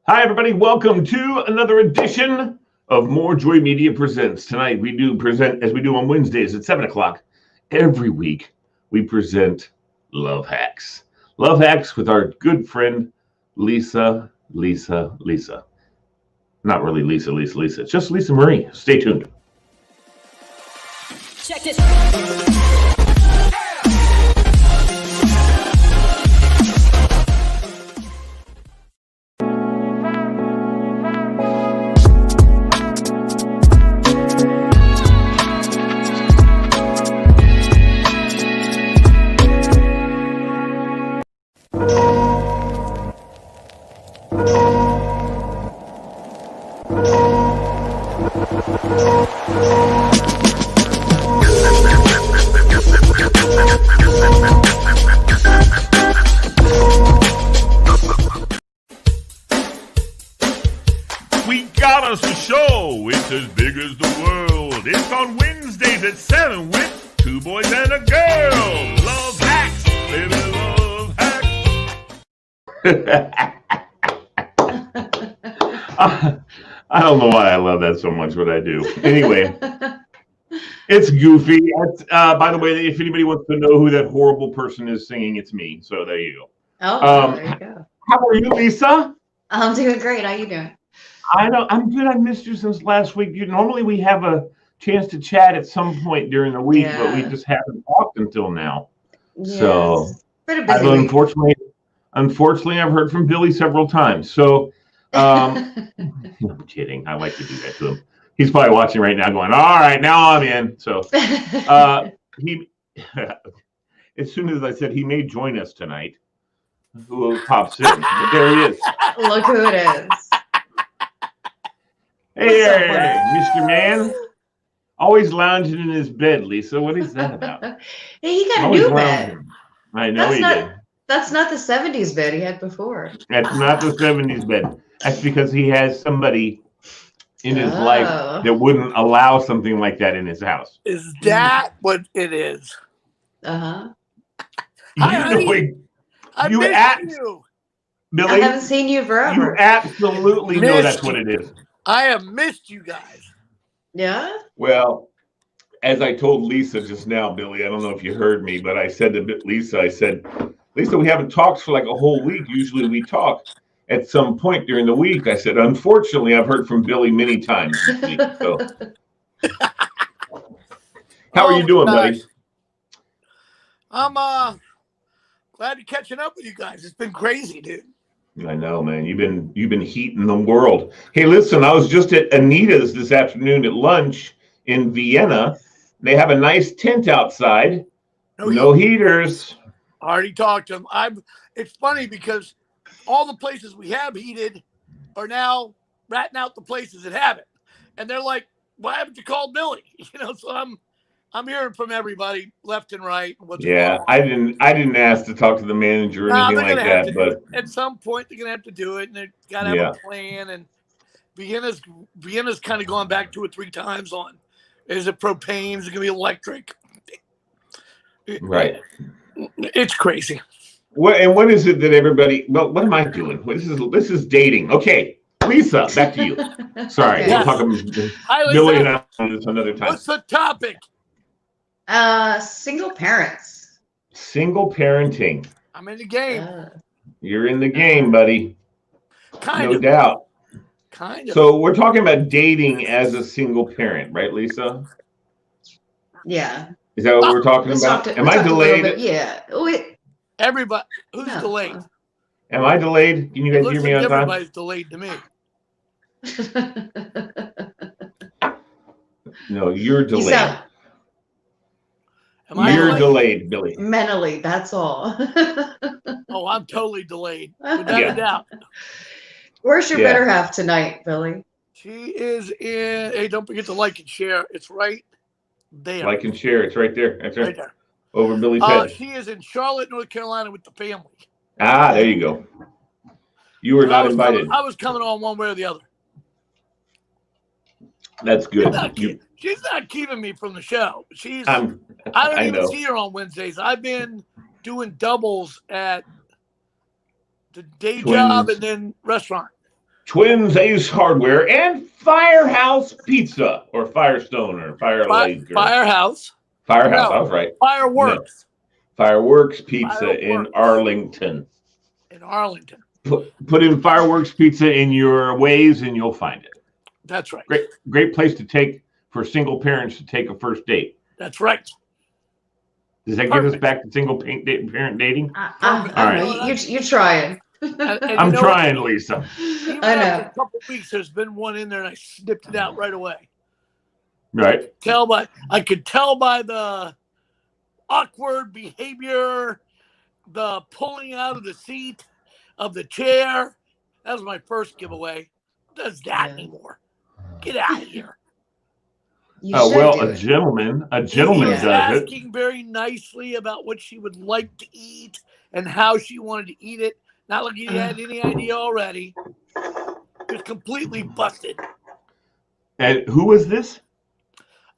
Hi, everybody. Welcome to another edition of MoreJoy Media Presents. Tonight, we do present, as we do on Wednesdays at 7 o'clock. Every week, we present Love Hacks. Love Hacks with our good friend, Lisa. Not really Lisa. It's just Lisa Marie. Stay tuned. Check it. We got us a show, it's as big as the world. It's on Wednesdays at 7 with two boys and a girl. Love hacks, baby, love hacks. I don't know why I love that so much, but I do. Anyway, it's goofy. By the way, if anybody wants to know who that horrible person is singing, it's me. So there you go. Oh, there you go. How are you, Lisa? I'm doing great. How you doing? I know I'm good. I missed you since last week. Normally we have a chance to chat at some point during the week, but we just haven't talked until now. Yes. So Been a busy week. unfortunately, I've heard from Billy several times. So I'm kidding. I like to do that to him. He's probably watching right now, going, "All right, now I'm in." So he, as soon as I said he may join us tonight, who pops in? But there he is. Look who it is. Hey, What's up, Mr. Man. Always lounging in his bed, Lisa. What is that about? Hey, he got a Always new bed. lounging. I know he did. That's not the 70s bed he had before. That's not the 70s bed. That's because he has somebody in his life that wouldn't allow something like that in his house. Is that what it is? Uh-huh. You. Billy, I haven't seen you forever. you absolutely know that's what it is. I have missed you guys. Yeah? Well, as I told Lisa just now, Billy, I don't know if you heard me, but I said to Lisa, Lisa, we haven't talked for like a whole week. Usually we talk at some point during the week. I said, unfortunately, I've heard from Billy many times this week. So. How are you doing, buddy? I'm glad to catching up with you guys. It's been crazy, dude. I know, man. You've been heating the world. Hey, listen, I was just at Anita's this afternoon at lunch in Vienna. They have a nice tent outside. No heaters. I already talked to them. It's funny because all the places we have heated are now ratting out the places that haven't. And they're like, why haven't you called Billy? So I'm hearing from everybody left and right. I didn't ask to talk to the manager or anything like that, but at some point they're gonna have to do it, and they gotta have a plan. And Vienna's kind of gone back 2 or 3 times on, is it propane? Is it gonna be electric? Right. It's crazy. What is it that everybody? Well, what am I doing? This is dating. Okay, Lisa, back to you. Sorry, Okay. we'll talk about Billy and I on this another time. What's the topic? Single parents. Single parenting. I'm in the game. You're in the game, buddy. Kind no of. doubt. Kind of. So we're talking about dating as a single parent, right, Lisa? Yeah. Is that what we're talking about? Am I delayed? Yeah. Everybody who's delayed. Am I delayed? Can you guys hear me on time? Everybody's delayed to me. No, you're delayed. You're delayed, Billy. Mentally, that's all. Oh, I'm totally delayed. Without a doubt. Where's your better half tonight, Billy? She is in. Hey, don't forget to like and share. It's right there. Like and share. It's right there. That's right. Right there. Over Billy's head. She is in Charlotte, North Carolina with the family. Ah, there you go. You were not invited. I was coming on one way or the other. That's good. She's not keeping me from the show. I don't even see her on Wednesdays. I've been doing doubles at the day job and then restaurant. Twins Ace Hardware, and Firehouse Pizza, or Firestone, or Firelake, or Firehouse. Firehouse. No, I was right. Fireworks. No. Fireworks Pizza in Fireworks. Arlington. In Arlington. Put in Fireworks Pizza in your Waze, and you'll find it. That's right. Great place to take for single parents to take a first date. That's right. Does that get us back to single parent dating? All right. You're trying. And I'm trying, Lisa. Even I know. after a couple of weeks, there's been one in there, and I snipped it out right away. Right. I could tell by the awkward behavior, the pulling out of the seat of the chair. That was my first giveaway. Who does that anymore? Get out of here. Well, a gentleman He does was it. asking very nicely about what she would like to eat and how she wanted to eat it. Not like he had any idea already. Just completely busted. And who was this?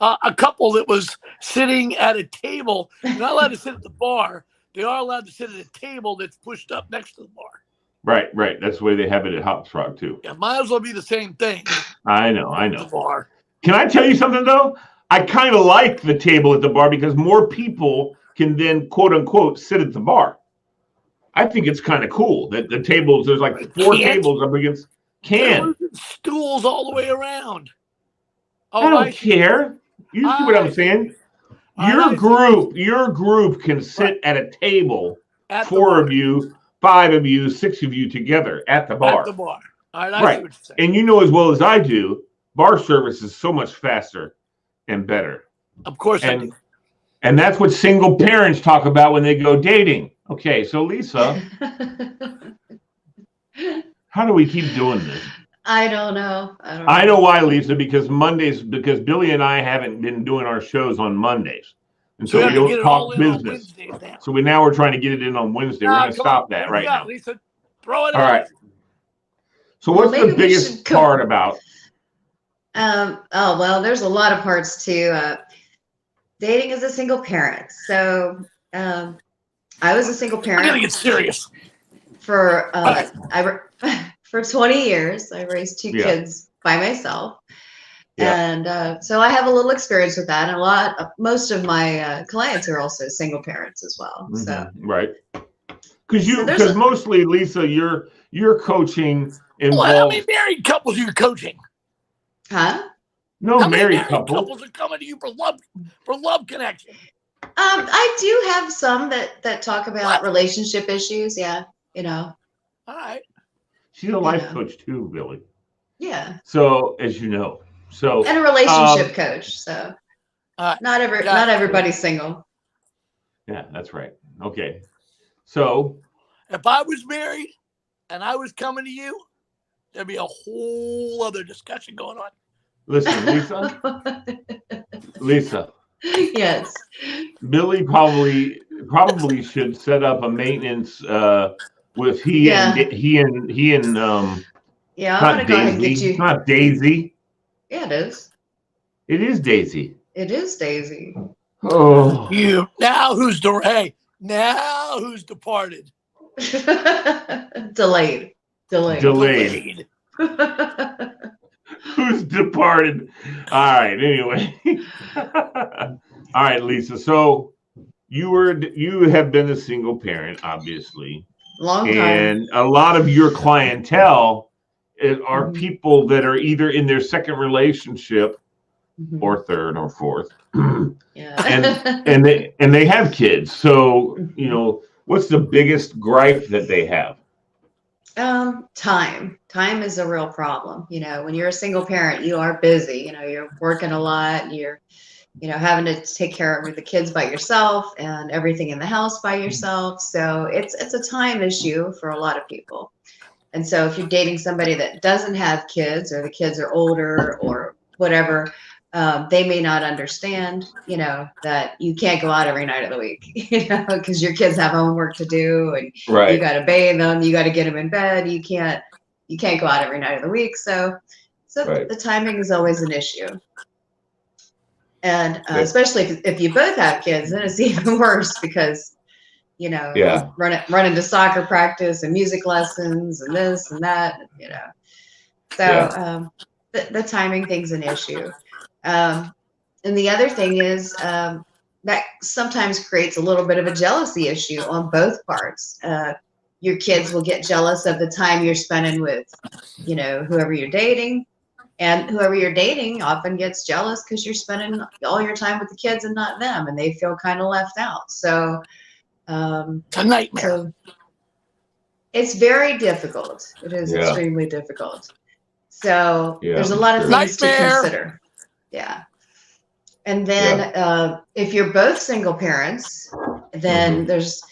A couple that was sitting at a table. They're not allowed to sit at the bar. They are allowed to sit at a table that's pushed up next to the bar. Right. That's the way they have it at Hop's Frog, too. Yeah, might as well be the same thing. I know. The bar. Can I tell you something, though? I kind of like the table at the bar because more people can then, quote unquote, sit at the bar. I think it's kind of cool that the tables, there's like four tables up against stools all the way around. Oh, I don't care. You see what I'm saying? Your group can sit at a table, at four of you, 5 of you, 6 of you together at the bar. At the bar. All right, I see what you're saying. And you know as well as I do, bar service is so much faster and better. Of course I do. And that's what single parents talk about when they go dating. Okay, so Lisa, how do we keep doing this? I don't know. I know why, Lisa, because Billy and I haven't been doing our shows on Mondays. And so we don't talk business. So we're trying to get it in on Wednesday. We're going to stop that right now. Lisa, throw it in. All right. So what's the biggest part about? Well, there's a lot of parts to dating as a single parent. So I was a single parent. I'm gonna get serious. For 20 years, I raised 2 kids by myself, and so I have a little experience with that. And most of my clients are also single parents as well. Mm-hmm. So because mostly, Lisa, your coaching involves. How many married couples are you coaching? Huh? No, how married many couples are coming to you for love connection. I do have some that talk about relationship issues. Yeah, All right. She's a life coach too, Billy. Yeah. So as you know, and a relationship coach. So not everybody's single. Yeah, that's right. Okay. So if I was married and I was coming to you, there'd be a whole other discussion going on. Listen, Lisa. Yes. Billy probably should set up a maintenance with he and yeah, I'm gonna go ahead and get you. Not Daisy. Yeah, it is. It is Daisy. It is Daisy. Oh. Now who's departed? Delayed. Who's departed? All right. Anyway. All right, Lisa. So you have been a single parent, obviously. Long time. And a lot of your clientele are people that are either in their second relationship or third or fourth. Yeah. and they have kids. So, what's the biggest gripe that they have? Time is a real problem. When you're a single parent, you are busy. You're working a lot. You're, having to take care of the kids by yourself and everything in the house by yourself. So it's a time issue for a lot of people. And so if you're dating somebody that doesn't have kids, or the kids are older or whatever, they may not understand, that you can't go out every night of the week, because your kids have homework to do, and you got to bathe them, you got to get them in bed. You can't go out every night of the week. So the timing is always an issue. And especially if you both have kids, then it's even worse because, running to soccer practice and music lessons and this and that, So Yeah. the timing thing's an issue. And the other thing is that sometimes creates a little bit of a jealousy issue on both parts. Your kids will get jealous of the time you're spending with, whoever you're dating. And whoever you're dating often gets jealous because you're spending all your time with the kids and not them, and they feel kind of left out. So, It's a nightmare. so it's very difficult. It is Yeah. extremely difficult. So Yeah, there's a lot of sure. things to Nightmare. consider. Yeah. And then if you're both single parents, then there's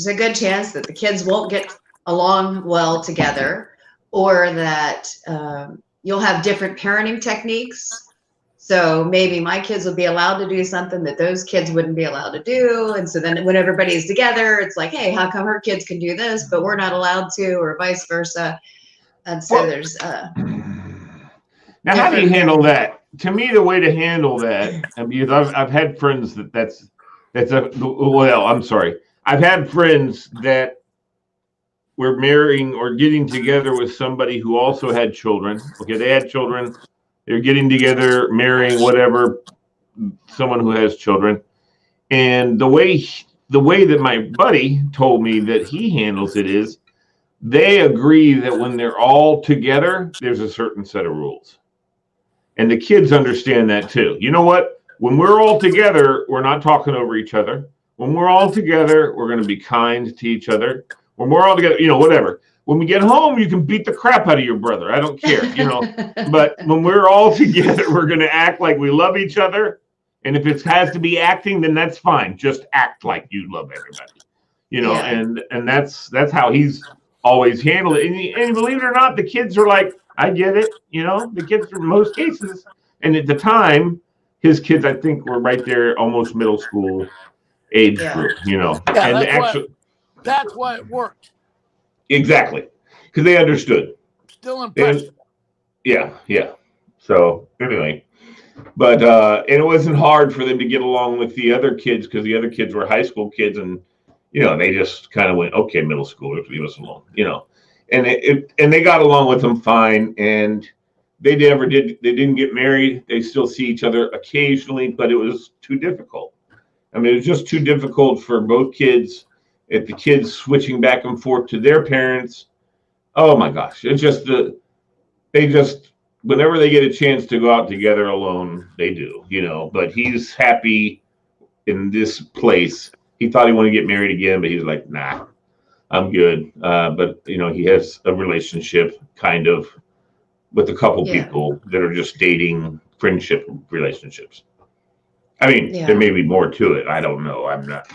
a good chance that the kids won't get along well together, or that you'll have different parenting techniques. So maybe my kids will be allowed to do something that those kids wouldn't be allowed to do. And so then when everybody's together, it's like, hey, how come her kids can do this, but we're not allowed to, or vice versa. And so there's now, how do you handle that? To me, the way to handle that, because I've had friends I'm sorry. I've had friends that were marrying or getting together with somebody who also had children. Okay, they had children. They're getting together, marrying, whatever, someone who has children. And the way that my buddy told me that he handles it is they agree that when they're all together, there's a certain set of rules. And the kids understand that too. You know what? When we're all together, we're not talking over each other. When we're all together, we're going to be kind to each other. When we're all together, whatever. When we get home, you can beat the crap out of your brother. I don't care, But when we're all together, we're going to act like we love each other. And if it has to be acting, then that's fine. Just act like you love everybody, and that's how he's always handled it. And believe it or not, the kids are like, I get it. The kids in most cases. And at the time, his kids, I think, were right there, almost middle school age group, Yeah, and that's why it worked. Exactly, because they understood. Still impressive. Yeah. So anyway, but and it wasn't hard for them to get along with the other kids because the other kids were high school kids, and they just kind of went, okay, middle schoolers, leave us alone, and and they got along with them fine, and they didn't get married. They still see each other occasionally, but it was too difficult. It was just too difficult for both kids. If the kids switching back and forth to their parents, oh my gosh, it's just whenever they get a chance to go out together alone, they do, but he's happy in this place. He thought he wanted to get married again, but he's like, nah, I'm good. But he has a relationship kind of with a couple people that are just dating friendship relationships. There may be more to it. I don't know. I'm not,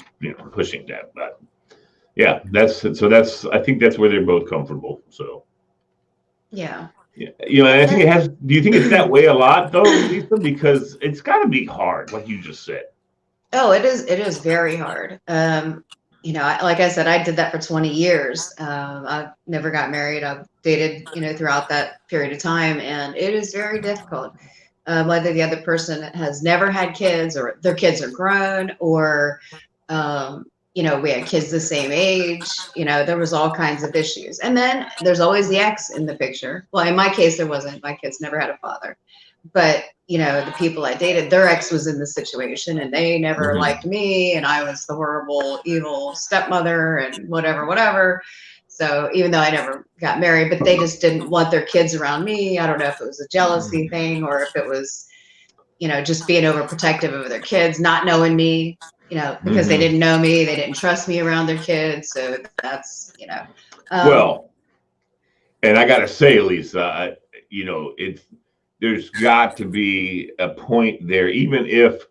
pushing that, but yeah, I think that's where they're both comfortable. So yeah. I think do you think it's that way a lot though, Lisa? Because it's got to be hard, like you just said. Oh, it is very hard. Like I said, I did that for 20 years. I never got married. I've dated, throughout that period of time, and it is very difficult. Whether the other person has never had kids or their kids are grown, or, we had kids the same age, there was all kinds of issues. And then there's always the ex in the picture. Well, in my case, there wasn't. My kids never had a father. But, the people I dated, their ex was in the situation, and they never liked me, and I was the horrible, evil stepmother and whatever. So even though I never got married, but they just didn't want their kids around me. I don't know if it was a jealousy thing or if it was, just being overprotective of their kids, not knowing me, because they didn't know me. They didn't trust me around their kids. So that's, well, and I got to say, Lisa, there's got to be a point there, even if,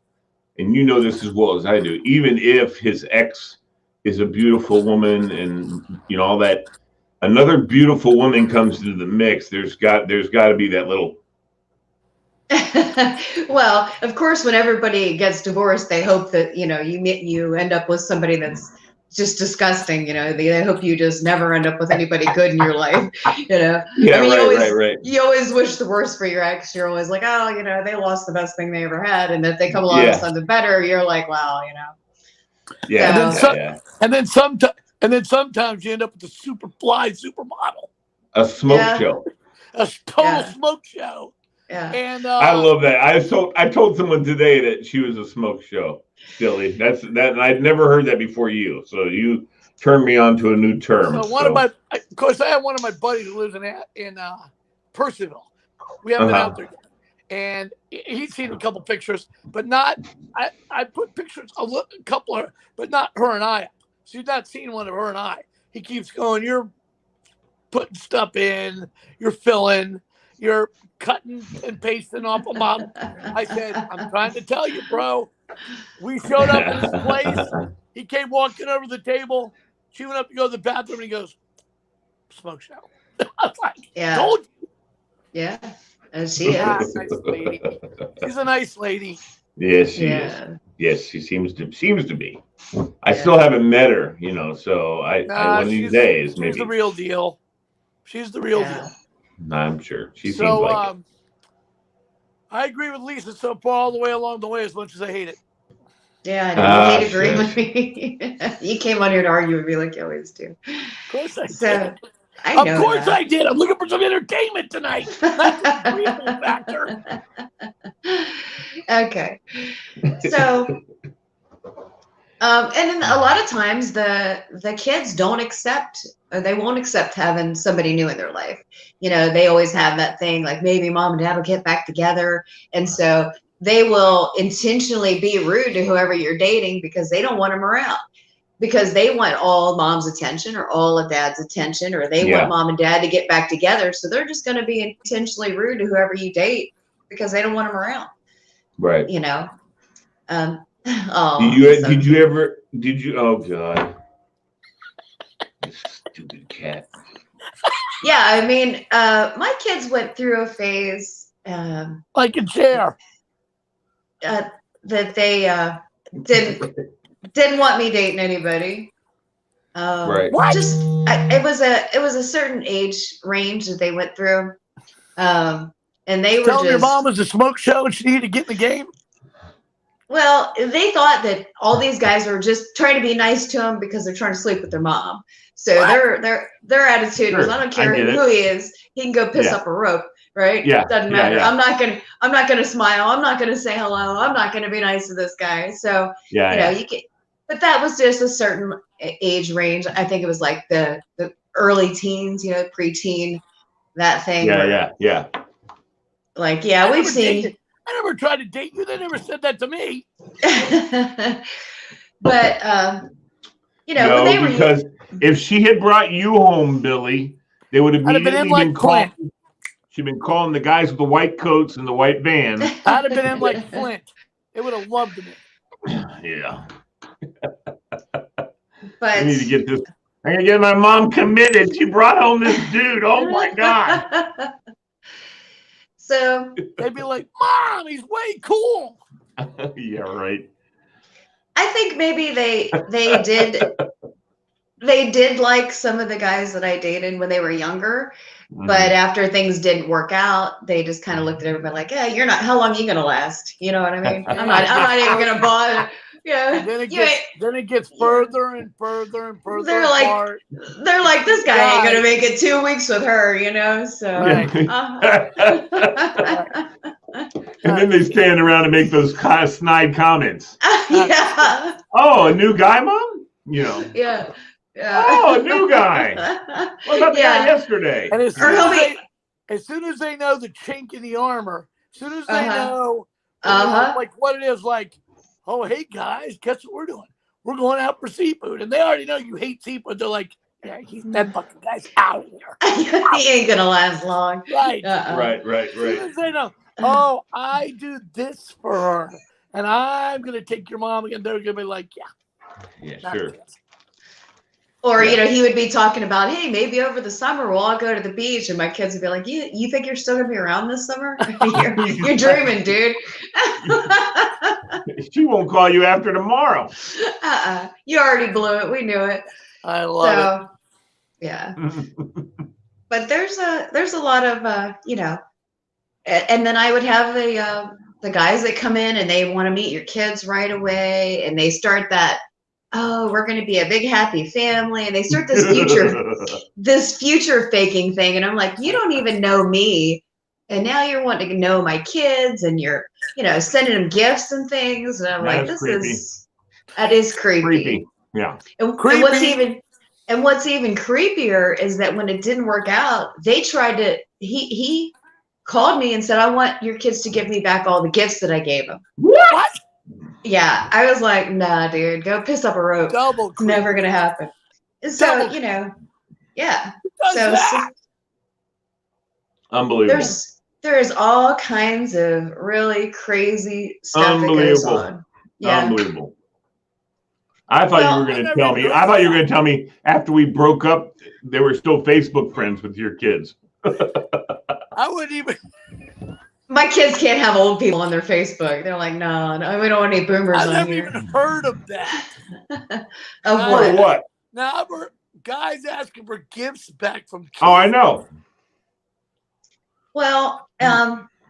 and this as well as I do, even if his ex is a beautiful woman and all that, another beautiful woman comes into the mix, there's got to be that little. Well, of course, when everybody gets divorced, they hope that you end up with somebody that's just disgusting. They hope you just never end up with anybody good in your life. Yeah, right. You always wish the worst for your ex. You're always like, oh, they lost the best thing they ever had, and if they come along with something better, you're like, wow, Yeah, and then sometimes you end up with a supermodel, a smoke show. a total Yeah. smoke show. Yeah. And I love that. I told someone today that she was a smoke show. Billy, that I'd never heard that before you. So you turned me on to a new term. so one of my, of course, I have one of my buddies who lives in Percival. We haven't been out there yet, and he's seen a couple pictures, but not. I put pictures a couple of, but not her and I. So you've not seen one of her and I. He keeps going, you're putting stuff in, you're filling, you're cutting and pasting off a mom. I said, I'm trying to tell you, bro. We showed up at his place. He came walking over the table. She went up to go to the bathroom, and he goes, smoke show. I was like, Yeah. told you. Yeah. And she is. Nice lady. She's a nice lady. Yes, she is. Yes, she seems to be. I still haven't met her, so I one of these days maybe. She's the real deal. She's the real deal. I'm sure. She seems like it. I agree with Lisa so far all the way along the way as much as I hate it. Yeah, I know. You hate agreeing with me. You came on here to argue with me like you always do. Of course I did. Of course I did. I'm looking for some entertainment tonight. That's the agreeable factor. Okay. So, and then a lot of times the kids don't accept, or they won't accept having somebody new in their life. They always have that thing like maybe mom and dad will get back together. And so they will intentionally be rude to whoever you're dating because they don't want them around. Because they want all mom's attention or all of dad's attention, or they want mom and dad to get back together. So they're just going to be intentionally rude to whoever you date because they don't want them around. Right. Did you ever, oh God. Stupid cat. Yeah. I mean, my kids went through a phase. Like a chair. That they didn't want me dating anybody. Right. It was a certain age range that they went through. And they were telling your mom was a smoke show and she needed to get in the game. Well, they thought that all these guys were just trying to be nice to them because they're trying to sleep with their mom. So their attitude was, I don't care who he is, he can go piss up a rope, right? Yeah. Doesn't matter. Yeah. I'm not gonna smile. I'm not gonna say hello. I'm not gonna be nice to this guy. So you can. But that was just a certain age range. I think it was like the early teens, preteen, that thing. Yeah. Like, we've seen. I never tried to date you. They never said that to me. But no, when they were because if she had brought you home, Billy, they would have immediately been calling. She'd been calling the guys with the white coats and the white van. I'd have been in like Flint. They would have loved me. Yeah. But I need to get this. I gotta get my mom committed. She brought home this dude. Oh my God. So they'd be like, Mom, he's way cool. Yeah, right. I think maybe they did like some of the guys that I dated when they were younger. Mm-hmm. But after things didn't work out, they just kind of looked at everybody like, "Yeah, how long are you gonna last?" You know what I mean? I'm not even gonna bother. Yeah. And then it gets further and further and further apart. They're like, this guy ain't gonna make it 2 weeks with her, So. Right. And then they stand around and make those kind of snide comments. Yeah. Oh, a new guy, Mom? Yeah. Oh, a new guy. What about the guy yesterday? And as soon as they know the chink in the armor, as soon as they know like what it is, like, oh, hey guys, guess what we're doing? We're going out for seafood. And they already know you hate seafood. They're like, yeah, that fucking guy's out of here. He ain't gonna last long. Right. Right. As soon as they know, oh, I do this for her, and I'm gonna take your mom again, they're gonna be like, yeah, sure. This. Or, he would be talking about, hey, maybe over the summer we'll all go to the beach. And my kids would be like, you think you're still going to be around this summer? You're dreaming, dude. She won't call you after tomorrow. You already blew it. We knew it. I love it. Yeah. But there's a lot of, and then I would have the guys that come in and they want to meet your kids right away. And they start that oh, we're going to be a big happy family, and they start this future faking thing, and I'm like, you don't even know me, and now you're wanting to know my kids, and you're, sending them gifts and things, and I'm like, that is creepy. Yeah. And what's even creepier is that when it didn't work out, they tried to. He called me and said, I want your kids to give me back all the gifts that I gave them. What? Yeah, I was like, nah, dude, go piss up a rope. Double It's never gonna happen. So, yeah. So unbelievable. There's all kinds of really crazy stuff that goes on. Yeah. Unbelievable. I thought you were going to tell me. I thought you were going to tell me after we broke up, they were still Facebook friends with your kids. I wouldn't even. My kids can't have old people on their Facebook. They're like, no, we don't want any boomers on here. I've never even heard of that. Of what? Now I've heard guys asking for gifts back from kids. Oh, I know. Well,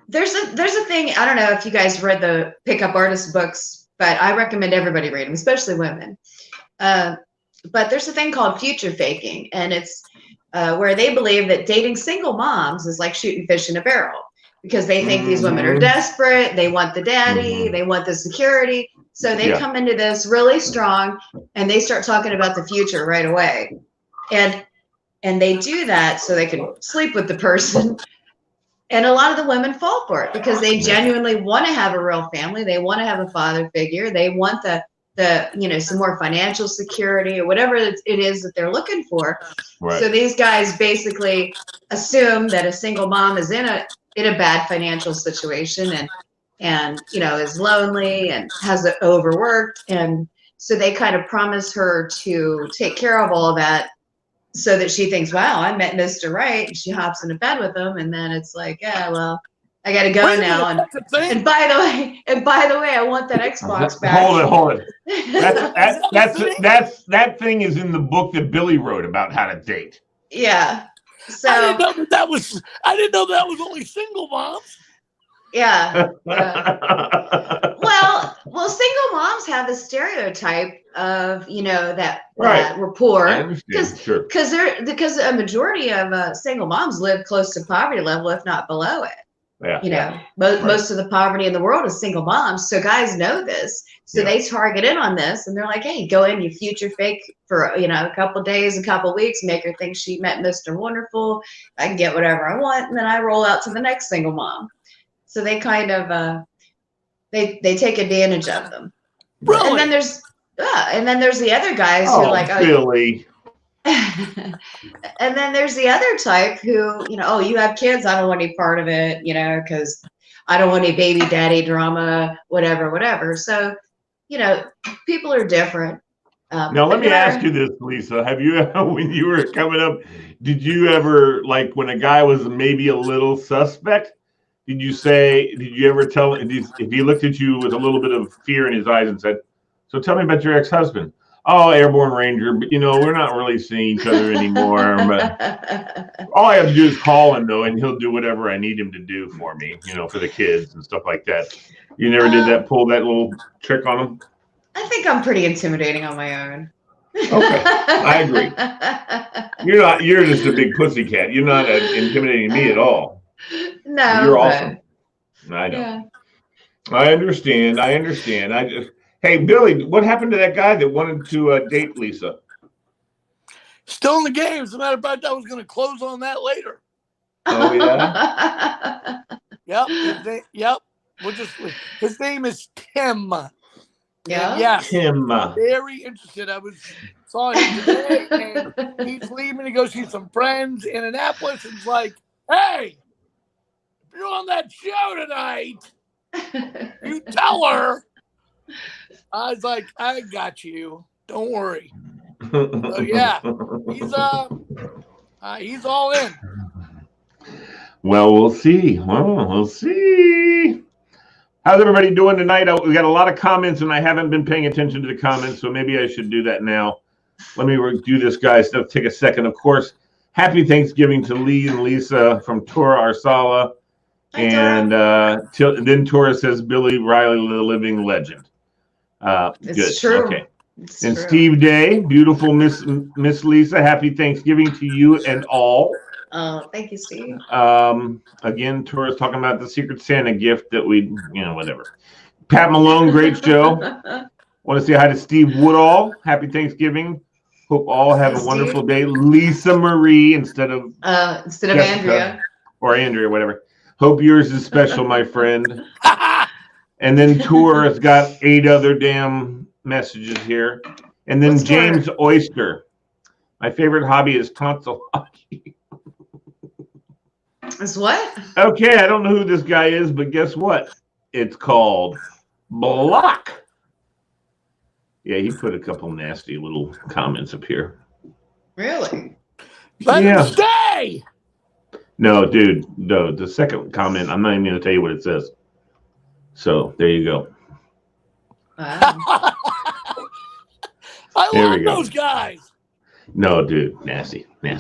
there's a thing. I don't know if you guys read the pickup artist books, but I recommend everybody read them, especially women. But there's a thing called future faking, and it's where they believe that dating single moms is like shooting fish in a barrel, because they think these women are desperate. They want the daddy. They want the security. So they come into this really strong, and they start talking about the future right away. And they do that so they can sleep with the person. And a lot of the women fall for it because they genuinely want to have a real family. They want to have a father figure. They want the some more financial security or whatever it is that they're looking for. Right. So these guys basically assume that a single mom is in a bad financial situation and is lonely and has it overworked, and so they kind of promise her to take care of all that, so that she thinks, wow, I met Mr. Right, and she hops into bed with him, and then it's like, yeah, well, I got to go now. And by the way, I want that Xbox back. Hold it. That thing is in the book that Billy wrote about how to date. Yeah. So I didn't know that was only single moms. Yeah. Well, single moms have a stereotype of that we're poor because a majority of single moms live close to poverty level, if not below it. Yeah. Most of the poverty in the world is single moms, so guys know this, so they target in on this, and they're like, hey, go in, you future fake for a couple days, a couple weeks, make her think she met Mr. Wonderful, I can get whatever I want, and then I roll out to the next single mom. So they kind of they take advantage of them. Really? And then there's the other guys who are like, oh, Billy. And then there's the other type who, oh, you have kids, I don't want any part of it, because I don't want any baby daddy drama, whatever. So, people are different. Now, let me ask you this, Lisa. Have you ever, when you were coming up, did you ever, like when a guy was maybe a little suspect, did you ever tell, if he looked at you with a little bit of fear in his eyes and said, so tell me about your ex-husband? Oh, Airborne Ranger, but we're not really seeing each other anymore. But all I have to do is call him, though, and he'll do whatever I need him to do for me, for the kids and stuff like that. You never did that, pull that little trick on him? I think I'm pretty intimidating on my own. Okay, I agree. You're just a big pussycat. You're not intimidating me at all. No. You're awesome. I know. Yeah. I understand. Hey, Billy, what happened to that guy that wanted to date Lisa? Still in the game. As a matter of fact, I was going to close on that later. Oh, yeah? Yep. His name is Tim. Yeah. Yes. Tim. Very interested. I saw him today, and he's leaving to go see some friends in Annapolis. And he's like, hey, if you're on that show tonight, you tell her. I was like, I got you. Don't worry. So yeah, he's all in. Well, we'll see. How's everybody doing tonight? We got a lot of comments, and I haven't been paying attention to the comments, so maybe I should do that now. Let me do this, guys. Take a second. Of course, happy Thanksgiving to Lee and Lisa from Tora Arsala. And then Tora says Billy Riley, the living legend. It's good. true. Okay. It's And true. Steve Day, beautiful Miss Lisa, happy Thanksgiving to you and all. Oh, thank you, Steve. Again, Tora's talking about the Secret Santa gift that we, whatever. Pat Malone, great show. Want to say hi to Steve Woodall. Happy Thanksgiving. Hope all have Hey, a wonderful Steve. day. Lisa Marie instead of Jessica. Andrea. or Andrea, whatever. Hope yours is special, my friend. And then Tour has got 8 other damn messages here. And then What's James Tour? Oyster. My favorite hobby is tonsil hockey. Is what? Okay, I don't know who this guy is, but guess what? It's called Block. Yeah, he put a couple nasty little comments up here. Really? Let him stay. No, dude. No, the second comment, I'm not even going to tell you what it says. So there you go. Wow. I There we love go. those guys. No, dude, nasty. No,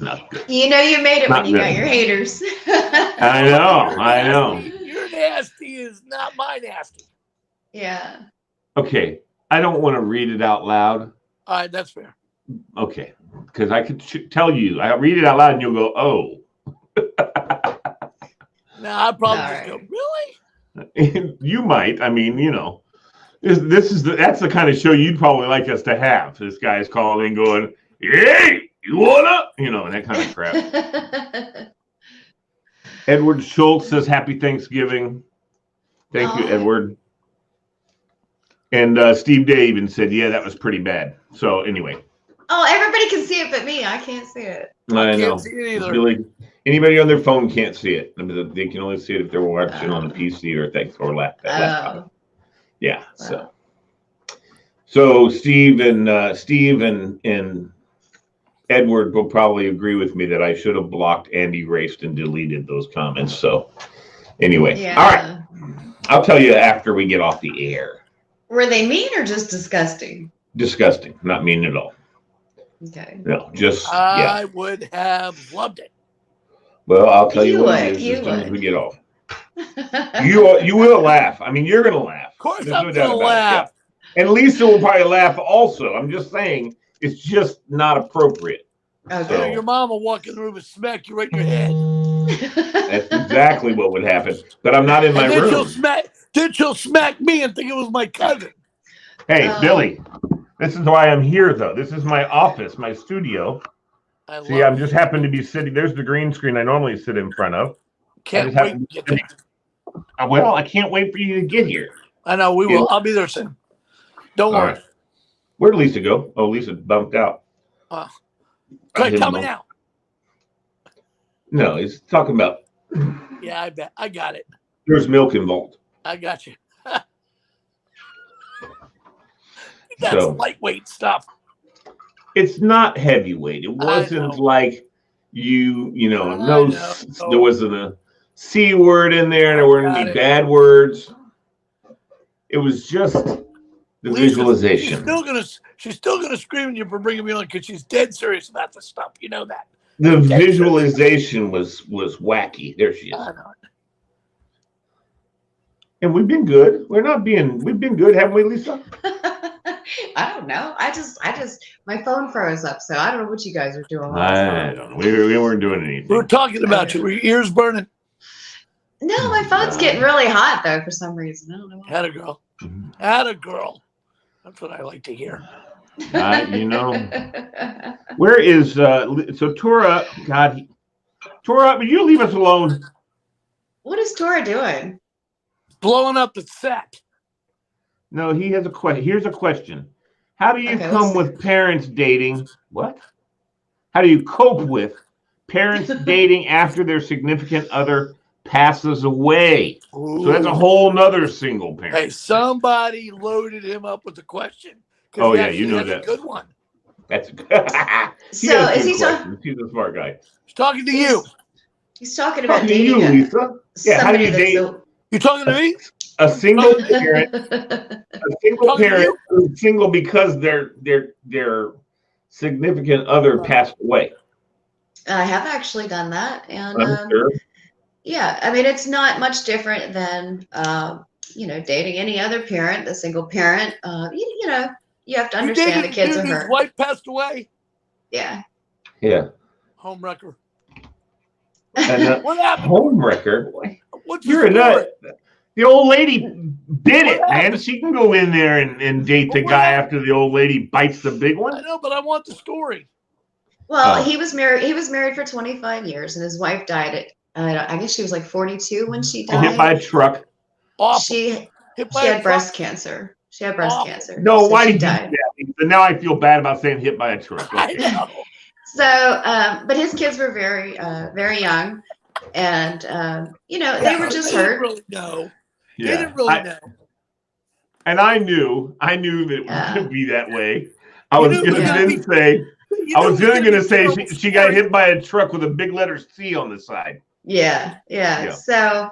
not good. You know you made it Not when you got good. your haters. I know. Your nasty is not my nasty. Yeah. Okay, I don't want to read it out loud. All right, that's fair. Okay, because I could tell you, I read it out loud and you'll go, oh. Now I'd probably All just go, right. really? You might. I mean, that's the kind of show you'd probably like us to have. This guy's calling, going, "Hey, you wanna?" And that kind of crap. Edward Schultz says, "Happy Thanksgiving." Thank you, Edward. And Steve Day even said, "Yeah, that was pretty bad." So anyway. Oh, everybody can see it but me. I can't see it. I know. Can't see it either. Really, anybody on their phone can't see it. I mean, they can only see it if they're watching on a PC or laptop. Yeah. So Steve and Edward will probably agree with me that I should have blocked and erased and deleted those comments. So anyway, Yeah. all right. I'll tell you after we get off the air. Were they mean or just disgusting? Disgusting, not mean at all. Okay. No, just I would have loved it. Well, I'll tell you You what it would, is you as soon as would. we get off. You will laugh. I mean, you're gonna laugh. Of course, There's I'm no doubt gonna about it. laugh. Yeah. And Lisa will probably laugh also. I'm just saying it's just not appropriate. Okay. So- Your mom will walk in the room and smack you right in your head. That's exactly what would happen. But I'm not in my And then room. she'll smack me and think it was my cousin. Hey, Billy, this is why I'm here, though. This is my office, my studio. See, I'm just happen to be sitting. There's the green screen I normally sit in front of. Can't wait to get there. Well, I can't wait for you to get here. I know, we will. I'll be there soon. Don't All worry. right. Where'd Lisa go? Oh, Lisa bumped out. Okay, tell me now. No, he's talking about Yeah, I bet. I got it. there's milk involved. I got you. That's So lightweight stuff. it's not heavyweight. It wasn't like there wasn't a C word in there. There weren't any bad words. It was just the visualization. She's still gonna scream at you for bringing me on because she's dead serious about this stuff. You know that. The visualization was wacky. There she is. I know. And we've been good. We've been good, haven't we, Lisa? I don't know. I just my phone froze up, so I don't know what you guys are doing. I don't know. We weren't doing anything. We were talking about you. Were your ears burning? No, my phone's getting really hot though for some reason. I don't know. Had a girl. Had a girl. That's what I like to hear. Where is so Tora? God, Tora, will you leave us alone? What is Tora doing? Blowing up the set. No, he has a question. Here's a question. How do you come with parents dating? What? How do you cope with parents dating after their significant other passes away? Ooh. So that's a whole nother single parent. Hey, somebody loaded him up with a question. Oh yeah, you know that. A good one. That's a good. So is he talking? He's a smart guy. He's talking to you. He's talking about Talking to you, dating Lisa. Yeah, how do you date You talking to me? a single parent? A single parent who's single because their significant other passed away. I have actually done that, and Sure. yeah, I mean it's not much different than dating any other parent, the single parent. you have to You understand the dated kids dude are whose hurt. wife passed away. Yeah. Yeah. Homewrecker. And What happened? homewrecker. What's You're a the story? nut. The old lady did What it, man. happened? She can go in there and date But the what guy happened? after the old lady bites the big I one. know, but I want the story. Well, Oh. he was married. He was married for 25 years, and his wife died at. I guess she was like 42 when she Hit by died. a truck. Awful. She Hit by she a had truck. breast cancer. She had breast Awful. cancer. No, so why she did you do died. that? But now I feel bad about saying hit by a truck. I Okay. know. So, but his kids were very, very young, and they were just They didn't hurt. really know. They Yeah. didn't really know. And I knew that it was Yeah. going to be that way. I You was knew it going was to gonna then be- say, You I knew was it going to gonna be say terrible she got story. hit by a truck with a big letter C on the side. Yeah. Yeah. So,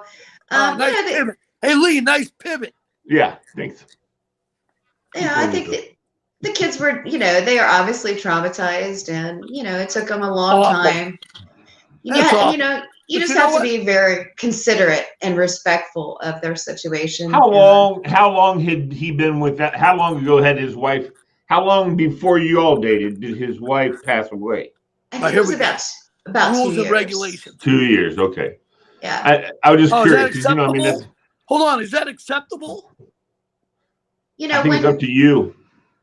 Nice pivot. Hey, Lee, nice pivot. Yeah, thanks. I think that the kids were, they are obviously traumatized, and it took them a long Awful. time. That's awful. You But just you know have to what? be very considerate and respectful of their situation. How long had he been with that? How long ago had his wife? How long before you all dated did his wife pass away? I think Here it was we go. about 2 Rules years. and regulations. 2 years. Okay. Yeah. I was just Oh, is curious that because acceptable? that's. Hold on, is that acceptable? I think it's up to you.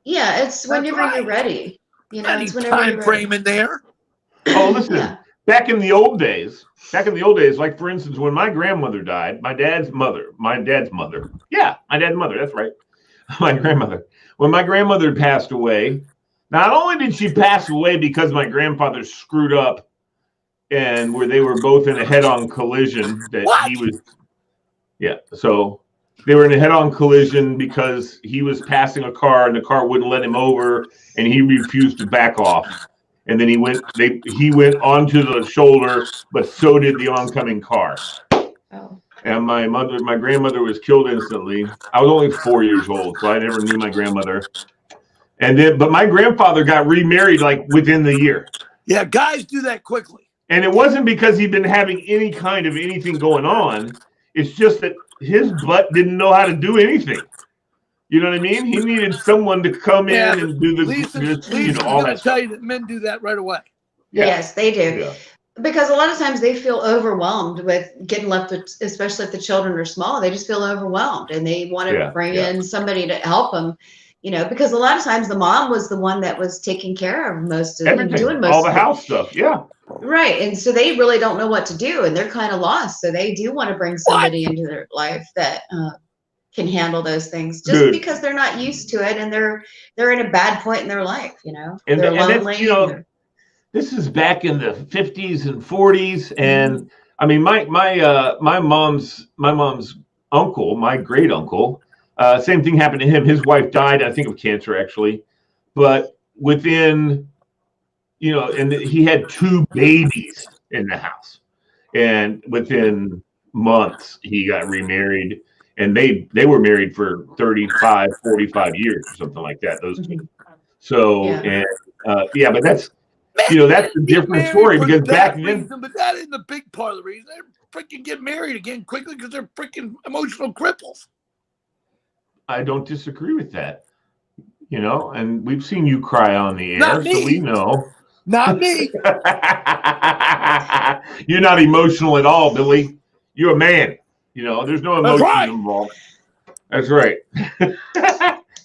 Yeah, it's whenever right. you're ready. Any It's whenever time you're frame ready. in there. Oh, listen. Yeah. Back in the old days, like for instance, when my grandmother died, my dad's mother. Yeah, my dad's mother. That's right. My grandmother. When my grandmother passed away, not only did she pass away because my grandfather screwed up and where they were both in a head-on collision that What? he was. Yeah. So they were in a head-on collision because he was passing a car and the car wouldn't let him over and he refused to back off. And then he went onto the shoulder, but so did the oncoming car. Oh. And my grandmother was killed instantly. I was only 4 years old, so I never knew my grandmother. But my grandfather got remarried like within the year. Yeah, guys do that quickly. And it wasn't because he'd been having any kind of anything going on. It's just that his butt didn't know how to do anything. You know what I mean? He needed someone to come in and do Lisa's all going that to tell stuff. you that men do that right away. Yeah. Yes, they do. Yeah. Because a lot of times they feel overwhelmed with getting left with, especially if the children are small, they just feel overwhelmed and they want to bring in somebody to help them, because a lot of times the mom was the one that was taking care of most of Everything, doing most all the of it. house stuff. Yeah. Right. And so they really don't know what to do and they're kind of lost. So they do want to bring somebody into their life that can handle those things just because they're not used to it and they're in a bad point in their life, And they're that's, lonely. this is back in the 50s and 40s. And I mean, my mom's uncle, my great uncle, same thing happened to him. His wife died, I think of cancer actually, but within, and he had 2 babies in the house and within months he got remarried and they were married for 35, 45 years or something like that. Those two. So, but that's, that's a different story because back then. But that isn't the big part of the reason. They're freaking get married again quickly because they're freaking emotional cripples. I don't disagree with that. And we've seen you cry on the air, Not me. so we know. Not me. You're not emotional at all, Billy. You're a man. There's no emotion involved. That's right.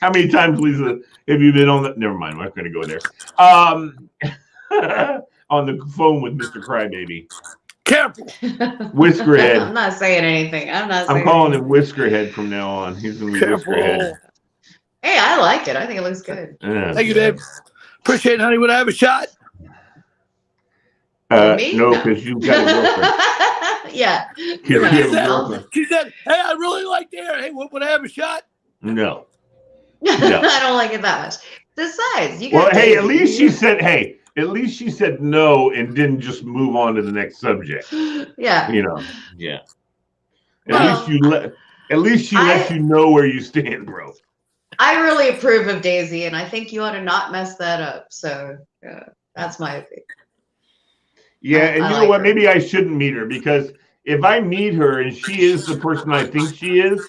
How many times, Lisa, have you been on the? Never mind. We're not going to go there. On the phone with Mr. Crybaby. Careful. Whiskerhead. I'm not saying anything. I'm calling him Whiskerhead from now on. He's going to be Whiskerhead. Hey, I like it. I think it looks good. Yeah. Thank you, Dave. Appreciate it, honey. Would I have a shot? Me? No, because you've got a girlfriend. Yeah. You have a girlfriend. She said, hey, I really like the air. Hey, would I have a shot? No. I don't like it that much. Besides, you got Well, hey, Daisy. at least she said no and didn't just move on to the next subject. Yeah. Yeah. Well, At least she lets you know where you stand, bro. I really approve of Daisy, and I think you ought to not mess that up. So that's my opinion. Yeah, and you know like what? her. Maybe I shouldn't meet her because if I meet her and she is the person I think she is,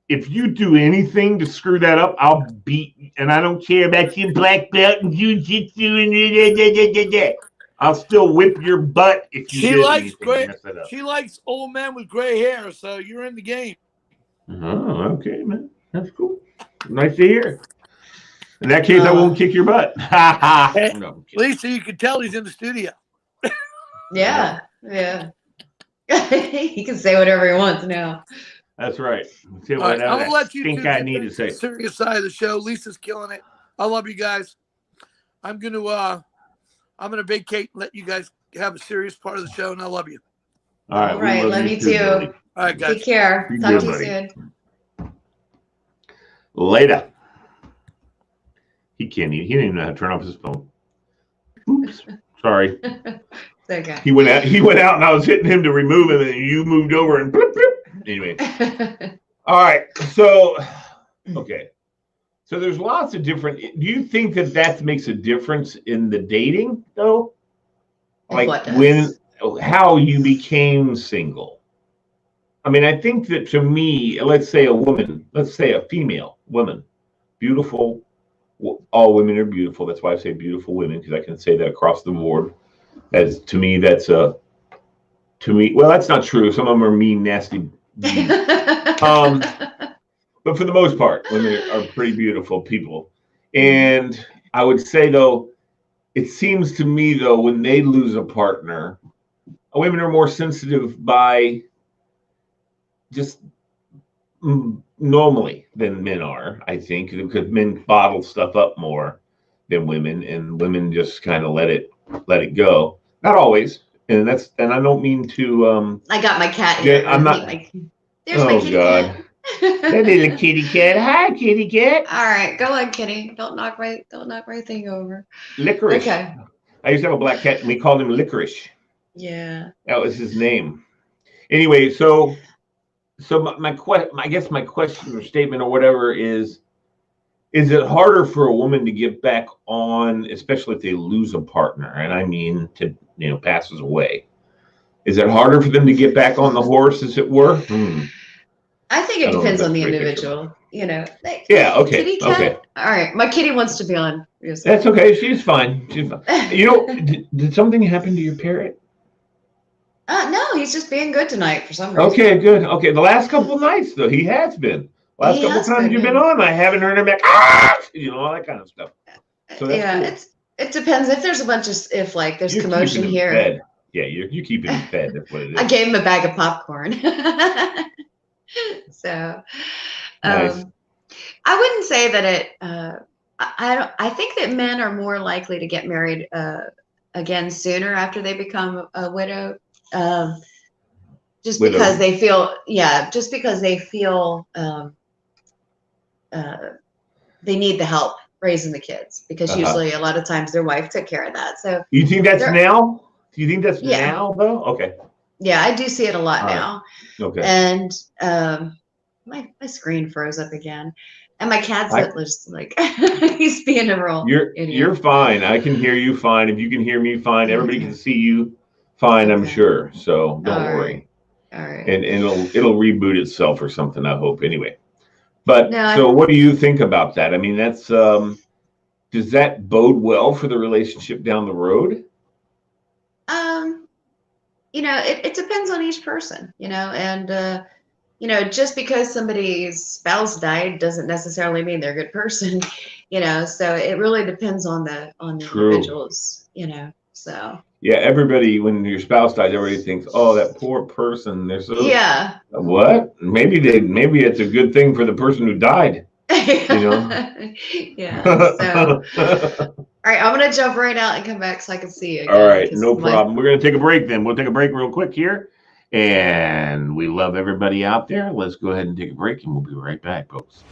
if you do anything to screw that up, I'll beat you. And I don't care about your black belt and jiu-jitsu and I'll still whip your butt if you She did likes anything gray. to mess that up. She likes old men with gray hair, so you're in the game. Oh, okay, man. That's cool. Nice to hear. In that case, I won't kick your butt. Ha ha. Hey, No, I'm kidding. Lisa, you can tell he's in the studio. Yeah. He can say whatever he wants now. That's right. See All what right, I'm gonna let you think two I get need back to say. the serious side of the show. Lisa's killing it. I love you guys. I'm gonna vacate and let you guys have a serious part of the show, and I love you. All All right, we love you too. buddy. All right, guys. Take care. Be Talk good, to you buddy. soon. Later. He can't even. He didn't even know how to turn off his phone. Oops. Sorry. It's okay. He went out. He went out, and I was hitting him to remove him, and you moved over and. Bloop, bloop. Anyway. All right. So, okay. So there's lots of different. Do you think that makes a difference in the dating, though? Like What does? how you became single. I mean, I think that to me, let's say a female woman, beautiful. All women are beautiful. That's why I say beautiful women, because I can say that across the board. Well, that's not true. Some of them are mean, nasty. But for the most part, women are pretty beautiful people. And I would say, though, it seems to me, though, when they lose a partner, women are more sensitive by just normally than men are, I think, because men bottle stuff up more than women, and women just kind of let it go. Not always, and I don't mean to. I got my cat here. I'm not. There's my kitty cat. That little kitty cat. Hi, kitty cat. All right, go on, kitty. Don't knock my thing over. Licorice. Okay. I used to have a black cat, and we called him Licorice. Yeah. That was his name. Anyway, so my question or statement or whatever is it harder for a woman to get back on, especially if they lose a partner, and I mean passes away? Is it harder for them to get back on the horse, as it were? I think it depends on the individual. Yeah. Okay. Kitty cat? Okay. All right. My kitty wants to be on. That's okay. She's fine. Did something happen to your parrot? No, he's just being good tonight for some reason. Okay, good. Okay, the last couple of nights, though, he has been. Last couple of times you've been on, I haven't heard him back. All that kind of stuff. So that's cool. It depends. If there's a bunch of there's commotion here. Fed. Yeah, you keep him fed. That's what it is. I gave him a bag of popcorn. So, nice. I wouldn't say that it. I think that men are more likely to get married again sooner after they become a widow. Just because they feel they need the help raising the kids, because usually a lot of times their wife took care of that. So you think that's now? Do you think that's now though? Okay. Yeah, I do see it a lot now. Okay. And my screen froze up again, and my cat's just like he's being a real idiot. You're fine. I can hear you fine. If you can hear me fine, everybody can see you fine. I'm sure. So don't worry. All right. And it'll reboot itself or something, I hope. Anyway. But No, what do you think about that? I mean, that's does that bode well for the relationship down the road? It depends on each person, and just because somebody's spouse died doesn't necessarily mean they're a good person, so it really depends on the individuals, so. Yeah, everybody, when your spouse dies, everybody thinks, oh, that poor person. They're so what? Maybe it's a good thing for the person who died. Yeah. So, all right, I'm gonna jump right out and come back so I can see you again. All right, no problem. We're gonna take a break then. We'll take a break real quick here, and we love everybody out there. Let's go ahead and take a break, and we'll be right back, folks.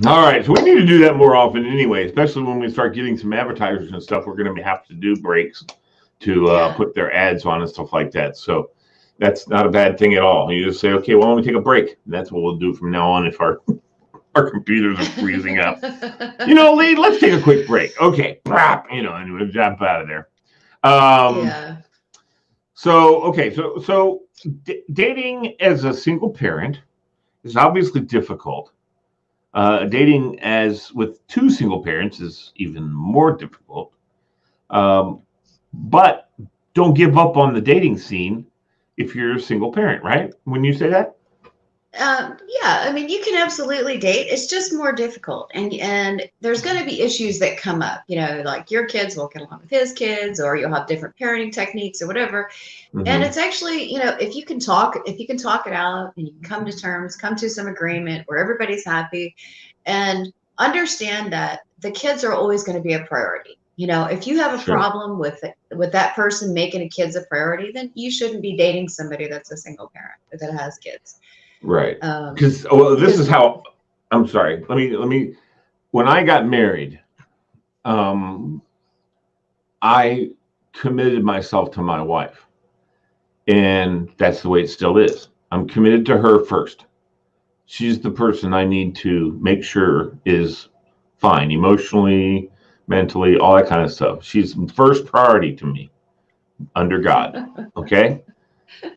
All right, so we need to do that more often anyway, especially when we start getting some advertisers and stuff. We're going to have to do breaks to Yeah. put their ads on and stuff like that. So that's not a bad thing at all. You just say, okay, well, let me take a break. And that's what we'll do from now on if our computers are freezing up. Lee, let's take a quick break. Okay, and we'll jump out of there. Yeah. So dating as a single parent is obviously difficult. Dating as with two single parents is even more difficult. But don't give up on the dating scene if you're a single parent, right? When you say that? Yeah, I mean, you can absolutely date. It's just more difficult, and there's going to be issues that come up. Like your kids will get along with his kids, or you'll have different parenting techniques or whatever. Mhm. And it's actually, if you can talk it out, and you can come to terms, come to some agreement where everybody's happy, and understand that the kids are always going to be a priority. If you have a Sure. problem with that person making a kid's a priority, then you shouldn't be dating somebody that's a single parent that has kids. Right. Because this is how. I'm sorry. Let me. When I got married, I committed myself to my wife, and that's the way it still is. I'm committed to her first. She's the person I need to make sure is fine emotionally, mentally, all that kind of stuff. She's first priority to me, under God. Okay.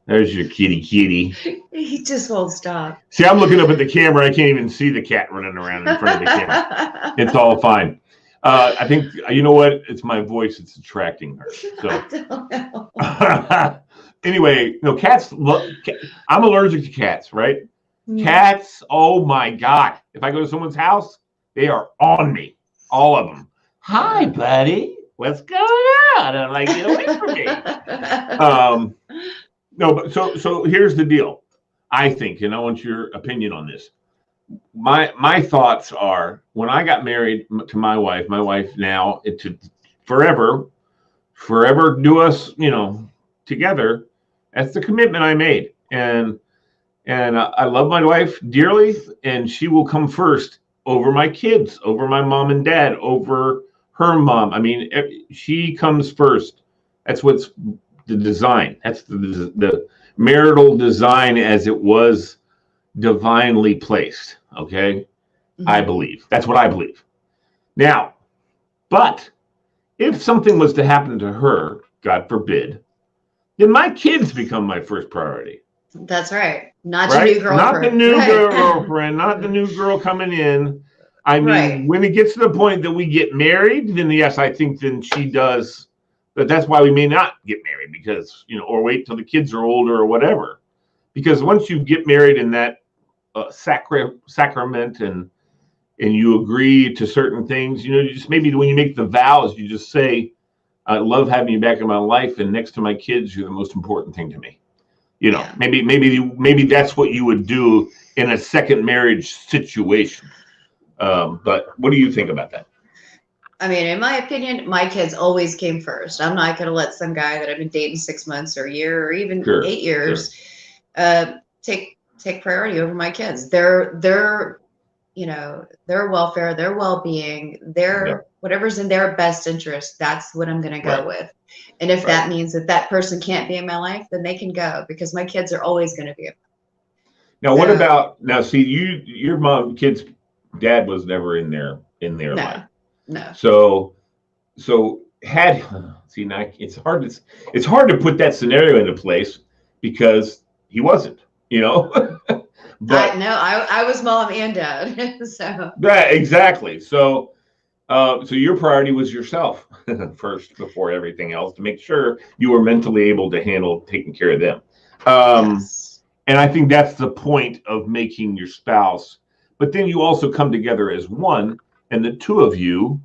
There's your kitty. He just won't stop. See, I'm looking up at the camera. I can't even see the cat running around in front of the camera. It's all fine. I think, you know what? It's my voice that's attracting her. So, I don't know. anyway, cats, I'm allergic to cats, right? Mm. Cats, oh my God. If I go to someone's house, they are on me. All of them. Hi, buddy. What's going on? I'm like, get away from me. No, but so here's the deal. I think, and I want your opinion on this. My thoughts are when I got married to my wife now to forever do us, together. That's the commitment I made, and I love my wife dearly, and she will come first over my kids, over my mom and dad, over her mom. I mean, she comes first. That's what's the design. That's the marital design as it was divinely placed. Okay. Mm-hmm. I believe that's what I believe. Now, but if something was to happen to her, God forbid, then my kids become my first priority. That's right. Not your new girlfriend. Not the new girlfriend, not the new girl coming in. I mean, when it gets to the point that we get married, then yes, I think then she does. But that's why we may not get married because, or wait till the kids are older or whatever. Because once you get married in that sacrament and you agree to certain things, you just maybe when you make the vows, you just say, I love having you back in my life. And next to my kids, you're the most important thing to me. Maybe that's what you would do in a second marriage situation. But what do you think about that? I mean, in my opinion, my kids always came first. I'm not going to let some guy that I've been dating 6 months or a year or even 8 years take priority over my kids. Their welfare, their well-being, whatever's in their best interest. That's what I'm going to go with. And if that means that person can't be in my life, then they can go because my kids are always going to be. Now, what about see your kid's dad was never in their life. No. So now it's hard to put that scenario into place because he wasn't, But I was mom and dad. So exactly. So your priority was yourself first before everything else to make sure you were mentally able to handle taking care of them. Yes. And I think that's the point of making your spouse. But then you also come together as one. And the two of you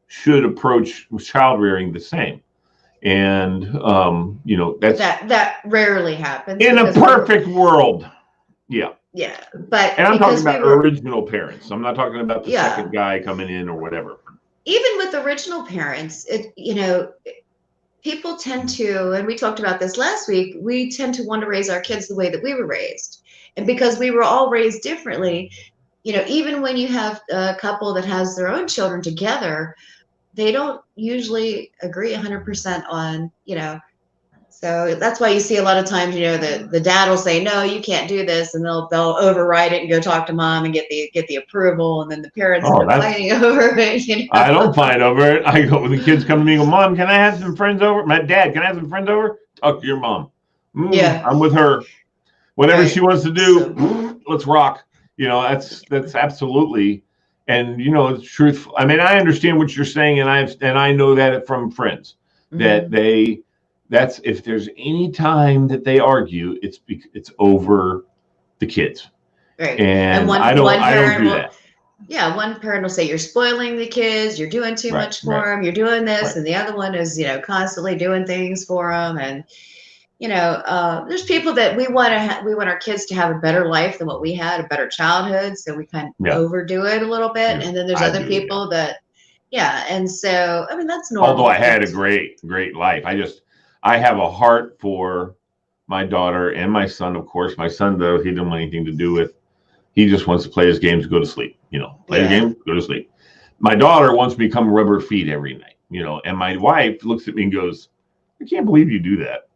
should approach child rearing the same. And, that rarely happens. In a perfect world. Yeah. Yeah. But and I'm talking about original parents. I'm not talking about the second guy coming in or whatever. Even with original parents, people tend to, and we talked about this last week, we tend to want to raise our kids the way that we were raised. And because we were all raised differently, even when you have a couple that has their own children together, they don't usually agree 100% on, so that's why you see a lot of times, the dad will say, no, you can't do this. And they'll override it and go talk to mom and get the approval. And then the parents end up fighting over it. I don't fight over it. I go, when the kids come to me and go, Mom, can I have some friends over? My dad, can I have some friends over? Talk to your mom. Yeah. I'm with her. Whatever she wants to do, So, let's rock. That's absolutely. And, it's truth. I mean, I understand what you're saying. And I know that from friends that that's if there's any time that they argue, it's over the kids. Right. And I don't do that. Yeah, one parent will say you're spoiling the kids, you're doing too much for them, you're doing this, and the other one is constantly doing things for them, and there's people that we want our kids to have a better life than what we had, a better childhood, so we kind of overdo it a little bit, and then there's other people that, and so I mean that's normal. Although I had a great life, I have a heart for my daughter and my son. Of course, my son, though, he didn't want anything to do with. He just wants to play his games, go to sleep. Play his game, go to sleep. My daughter wants me to come rub her feet every night. And my wife looks at me and goes, "I can't believe you do that."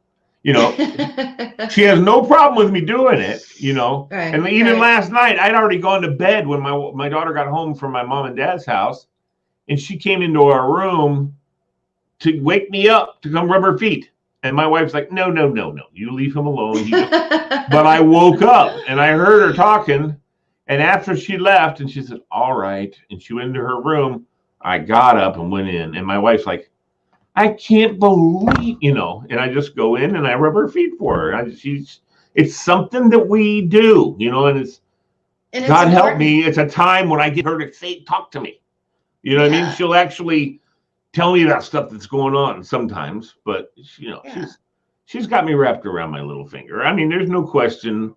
She has no problem with me doing it. Right, and even last night, I'd already gone to bed when my daughter got home from my mom and dad's house, and she came into our room to wake me up to come rub her feet. And my wife's like, no, you leave him alone. But I woke up and I heard her talking. And after she left and she said, all right. And she went into her room. I got up and went in. And my wife's like, I can't believe, and I just go in and I rub her feet for her. It's something that we do, and it's God help me. It's a time when I get her to talk to me. What I mean? She'll actually tell me about stuff that's going on sometimes, but she's got me wrapped around my little finger. I mean, there's no question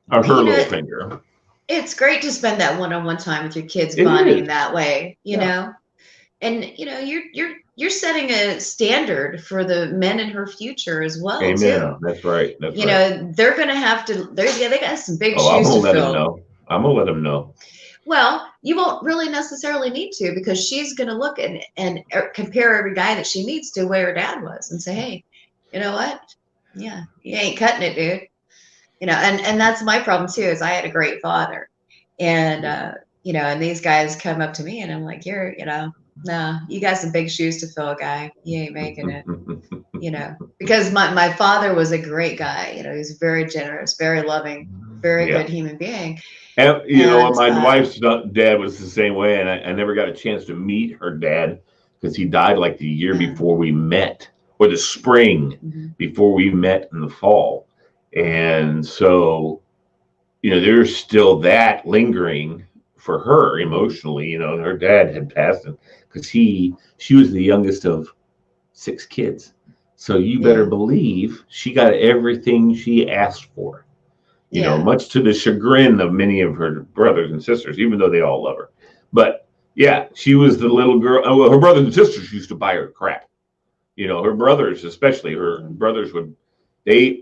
of her little finger. It's great to spend that one-on-one time with your kids, bonding that way, know, and you're setting a standard for the men in her future as well. Amen. Too. That's right. They're going to have to. They got some big shoes to fill. I'm gonna let them know. Well, you won't really necessarily need to, because she's going to look and compare every guy that she meets to where her dad was and say, hey, you know what? Yeah, you ain't cutting it, dude. And that's my problem too, is I had a great father. And, and these guys come up to me and I'm like, no, you got some big shoes to fill, guy. You ain't making it, because my father was a great guy. He was very generous, very loving, very good human being. And my wife's dad was the same way, and I never got a chance to meet her dad because he died like the year before we met, or the spring before we met in the fall. And so, there's still that lingering for her emotionally. Her dad had passed because she was the youngest of 6 kids. So you better believe she got everything she asked for. Much to the chagrin of many of her brothers and sisters, even though they all love her. But she was the little girl. Well, her brothers and sisters used to buy her crap. Her brothers, especially her brothers,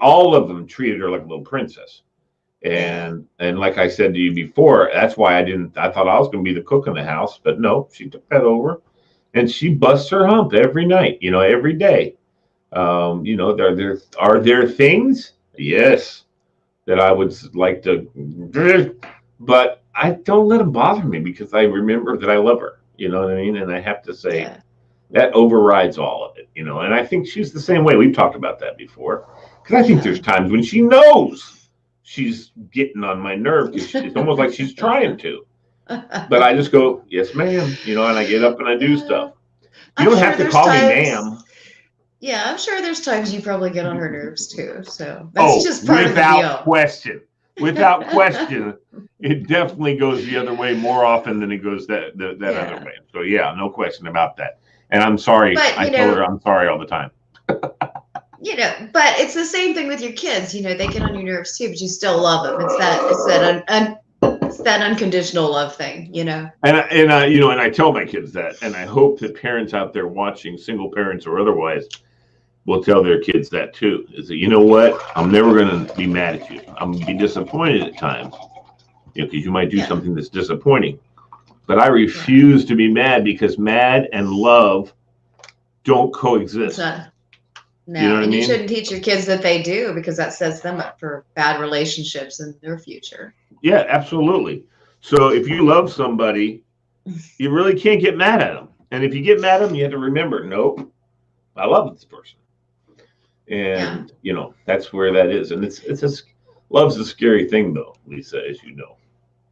all of them treated her like a little princess. And like I said to you before, that's why I thought I was going to be the cook in the house, but no, she took that over and she busts her hump every night, every day. Are there things? Yes. That I would like to, but I don't let them bother me because I remember that I love her. You know what I mean? And I have to say that overrides all of it. And I think she's the same way. We've talked about that before, because I think there's times when she knows she's getting on my nerve. It's almost like she's trying to, but I just go, yes, ma'am. And I get up and I do stuff. You don't have to call me ma'am. Yeah, I'm sure there's times you probably get on her nerves too. So that's just part of the deal. Without question, it definitely goes the other way more often than it goes that other way. So no question about that. And I'm sorry. I tell her I'm sorry all the time. But it's the same thing with your kids. They get on your nerves too, but you still love them. It's that unconditional love thing. And I tell my kids that, and I hope that parents out there watching, single parents or otherwise, will tell their kids that too. Is that, you know what? I'm never going to be mad at you. I'm going to be disappointed at times, because you might do Yeah. something that's disappointing. But I refuse to be mad, because mad and love don't It's coexist. not. No, You know what I and you mean? shouldn't teach your kids that they do, because that sets them up for bad relationships in their future. Yeah, absolutely. So if you love somebody, you really can't get mad at them. And if you get mad at them, you have to remember, nope, I love this person. And that's where that is. And love's a scary thing, though, Lisa, as you know.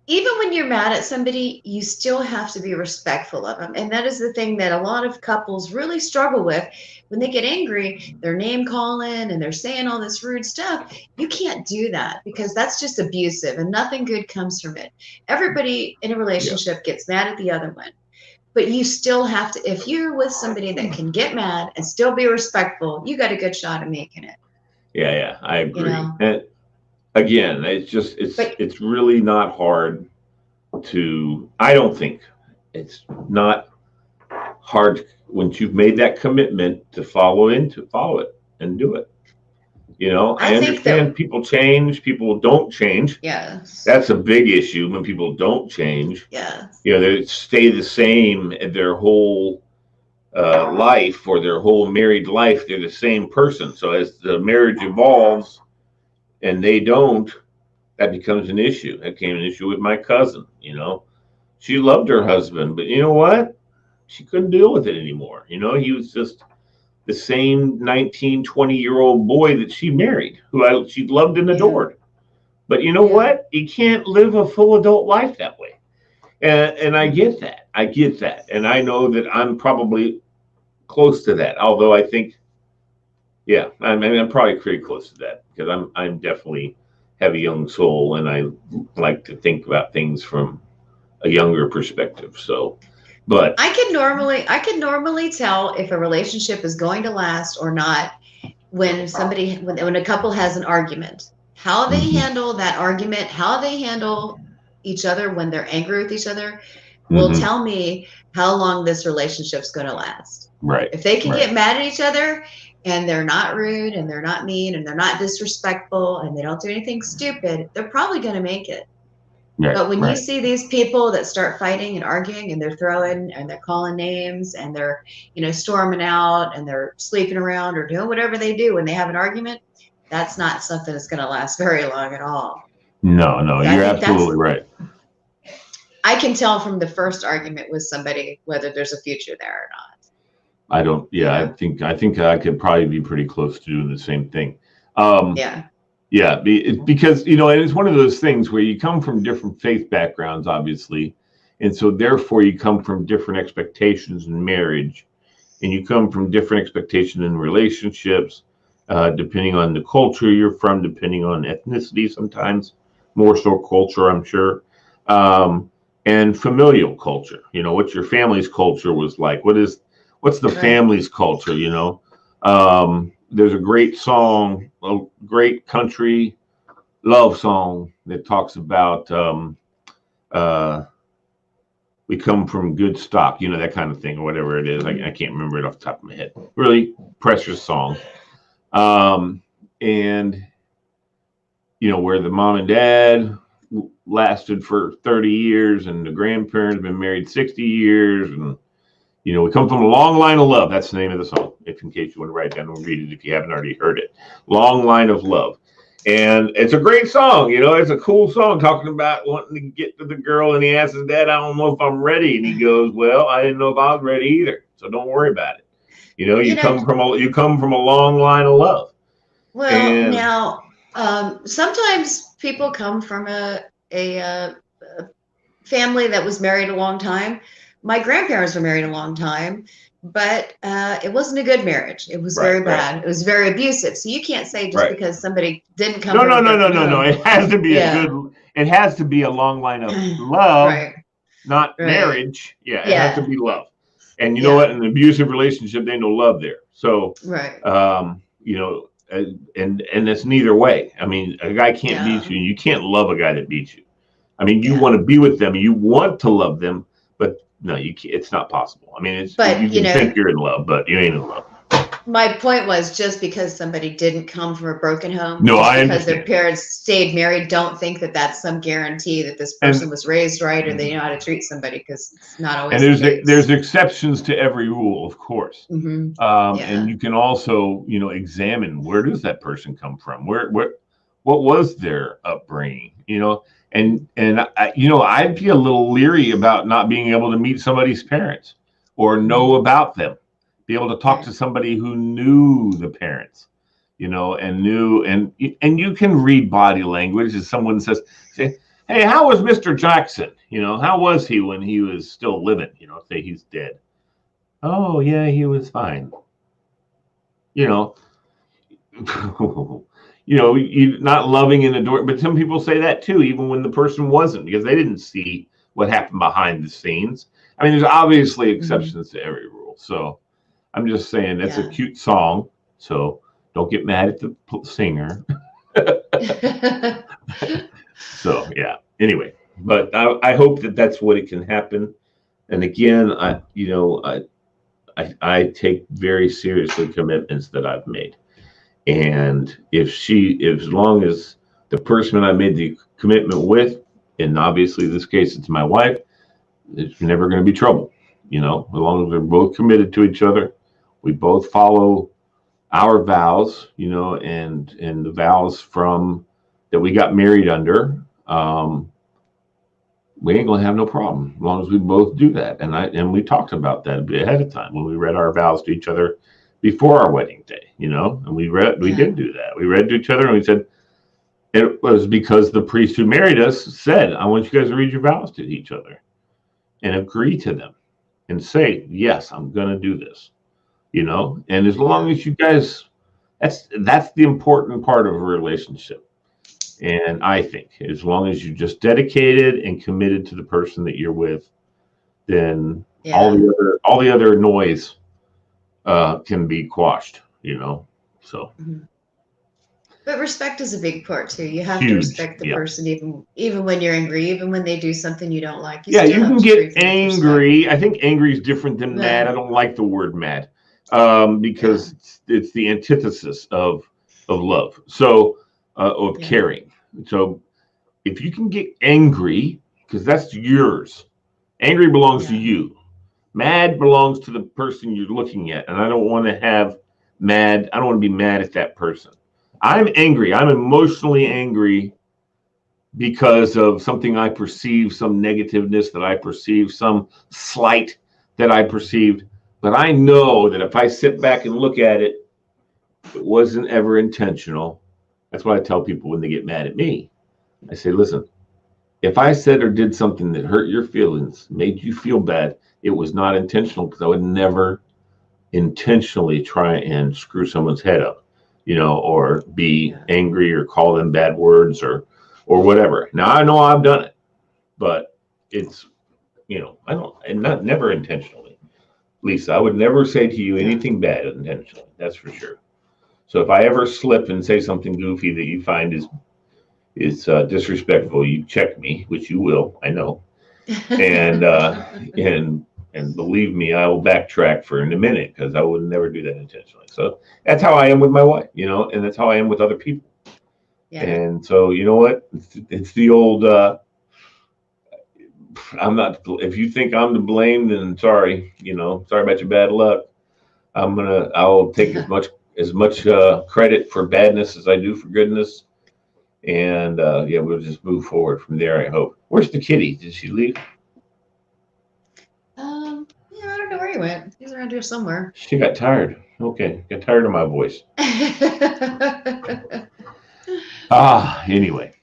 Even when you're mad at somebody, you still have to be respectful of them. And that is the thing that a lot of couples really struggle with. When they get angry, they're name calling and they're saying all this rude stuff. You can't do that, because that's just abusive and nothing good comes from it. Everybody in a relationship gets mad at the other one. But you still have to, if you're with somebody that can get mad and still be respectful, you got a good shot at making it. Yeah, I agree. know? And again, it's really not hard to, I don't think it's not hard once you've made that commitment to follow it and do it. I I think understand people change, people don't change. Yes. That's a big issue when people don't change. Yes. They stay the same their whole life, or their whole married life. They're the same person. So as the marriage evolves and they don't, that becomes an issue. That became an issue with my cousin. She loved her husband, but you know what? She couldn't deal with it anymore. He was just the same 19, 20-year-old boy that she married, who she loved and adored. But you know what? You can't live a full adult life that way. And I get that. And I know that I'm probably close to that. Although I think, I'm probably pretty close to that, because I'm definitely have a young soul, and I like to think about things from a younger perspective. So, but I can normally tell if a relationship is going to last or not when a couple has an argument. How they handle that argument, how they handle each other when they're angry with each other, will tell me how long this relationship's going to last. Right. If they can get mad at each other and they're not rude and they're not mean and they're not disrespectful and they don't do anything stupid, they're probably going to make it. Right, but when you see these people that start fighting and arguing, and they're throwing and they're calling names and they're, storming out and they're sleeping around or doing whatever they do when they have an argument, that's not something that's going to last very long at all. No, you're absolutely right. I can tell from the first argument with somebody whether there's a future there or not. I don't. Yeah, I think I could probably be pretty close to doing the same thing. Yeah, because and it's one of those things where you come from different faith backgrounds, obviously, and so therefore you come from different expectations in marriage, and you come from different expectations in relationships, depending on the culture you're from, depending on ethnicity, sometimes more so culture, I'm sure, and familial culture. What your family's culture was like. What's the family's culture? There's a great song, a great country love song that talks about we come from good stock, that kind of thing, or whatever it is. I can't remember it off the top of my head. Really precious song. And, where the mom and dad lasted for 30 years and the grandparents been married 60 years. And, we come from a long line of love. That's the name of the song, in case you want to write it down and read it if you haven't already heard it. Long line of love. And it's a great song. It's a cool song talking about wanting to get to the girl. And he asks his dad, I don't know if I'm ready. And he goes, well, I didn't know if I was ready either. So don't worry about it. You come from a long line of love. Well, now, sometimes people come from a family that was married a long time. My grandparents were married a long time, but it wasn't a good marriage. It was very bad. It was very abusive. So you can't say just because somebody didn't come. No. It has to be it has to be a long line of love, not marriage. Yeah, it has to be love. And you know what? In an abusive relationship, they no love there. So, and it's neither way. I mean, a guy can't beat you, and you can't love a guy that beats you. I mean, you want to be with them, you want to love them, but no, you can't, it's not possible. I mean, you can think you're in love, but you ain't in love. my point was, just because somebody didn't come from a broken home, No, just I because their understand. parents stayed married, don't think that that's some guarantee that this person was raised right or they know how to treat somebody, because it's not always And the case. there's exceptions to every rule, of course. Yeah. And you can also, examine, where does that person come from? What was their upbringing? And I'd be a little leery about not being able to meet somebody's parents or know about them, be able to talk to somebody who knew the parents, and you can read body language as someone say, hey, how was Mr. Jackson? How was he when he was still living? Say he's dead. Oh yeah, he was fine. You not loving and adoring, but some people say that too, even when the person wasn't, because they didn't see what happened behind the scenes. I mean, there's obviously exceptions to every rule. So I'm just saying that's a cute song. So don't get mad at the singer. So yeah. Anyway, but I hope that that's what it can happen. And again, I take very seriously commitments that I've made. And if as long as the person I made the commitment with, and obviously in this case it's my wife, there's never going to be trouble. As long as we're both committed to each other, we both follow our vows, and the vows from that we got married under. We ain't gonna have no problem as long as we both do that. And we talked about that a bit ahead of time when we read our vows to each other before our wedding day, and we did do that. We read to each other and we said it was because the priest who married us said, I want you guys to read your vows to each other and agree to them and say, yes, I'm gonna do this, and as long as you guys, that's the important part of a relationship. And I think as long as you're just dedicated and committed to the person that you're with, then all the other noise can be quashed, So. But respect is a big part too. You have to Huge, respect the person, even when you're angry, even when they do something you don't like. You can get angry. I think angry is different than mad. I don't like the word mad because it's the antithesis of love. So of caring. So if you can get angry, because that's yours, angry belongs to you. Mad belongs to the person you're looking at. And I don't want to have mad. I don't want to be mad at that person. I'm angry. I'm emotionally angry because of something I perceive, some negativeness that I perceive, some slight that I perceived. But I know that if I sit back and look at it, it wasn't ever intentional. That's what I tell people when they get mad at me. I say, listen, if I said or did something that hurt your feelings, made you feel bad, it was not intentional, because I would never intentionally try and screw someone's head up, or be angry or call them bad words or whatever. Now I know I've done it, but it's, never intentionally. Lisa, I would never say to you anything bad intentionally. That's for sure. So if I ever slip and say something goofy that you find is disrespectful, you check me, which you will, I know, and believe me, I will backtrack for in a minute, because I would never do that intentionally. So that's how I am with my wife, and that's how I am with other people. Yeah. And so you know what? It's the old. I'm not. If you think I'm to blame, then sorry. Sorry about your bad luck. I'll take as much credit for badness as I do for goodness. And we'll just move forward from there, I hope. Where's the kitty? Did she leave? I don't know where he went. He's around here somewhere. She got tired. Okay, got tired of my voice. Anyway.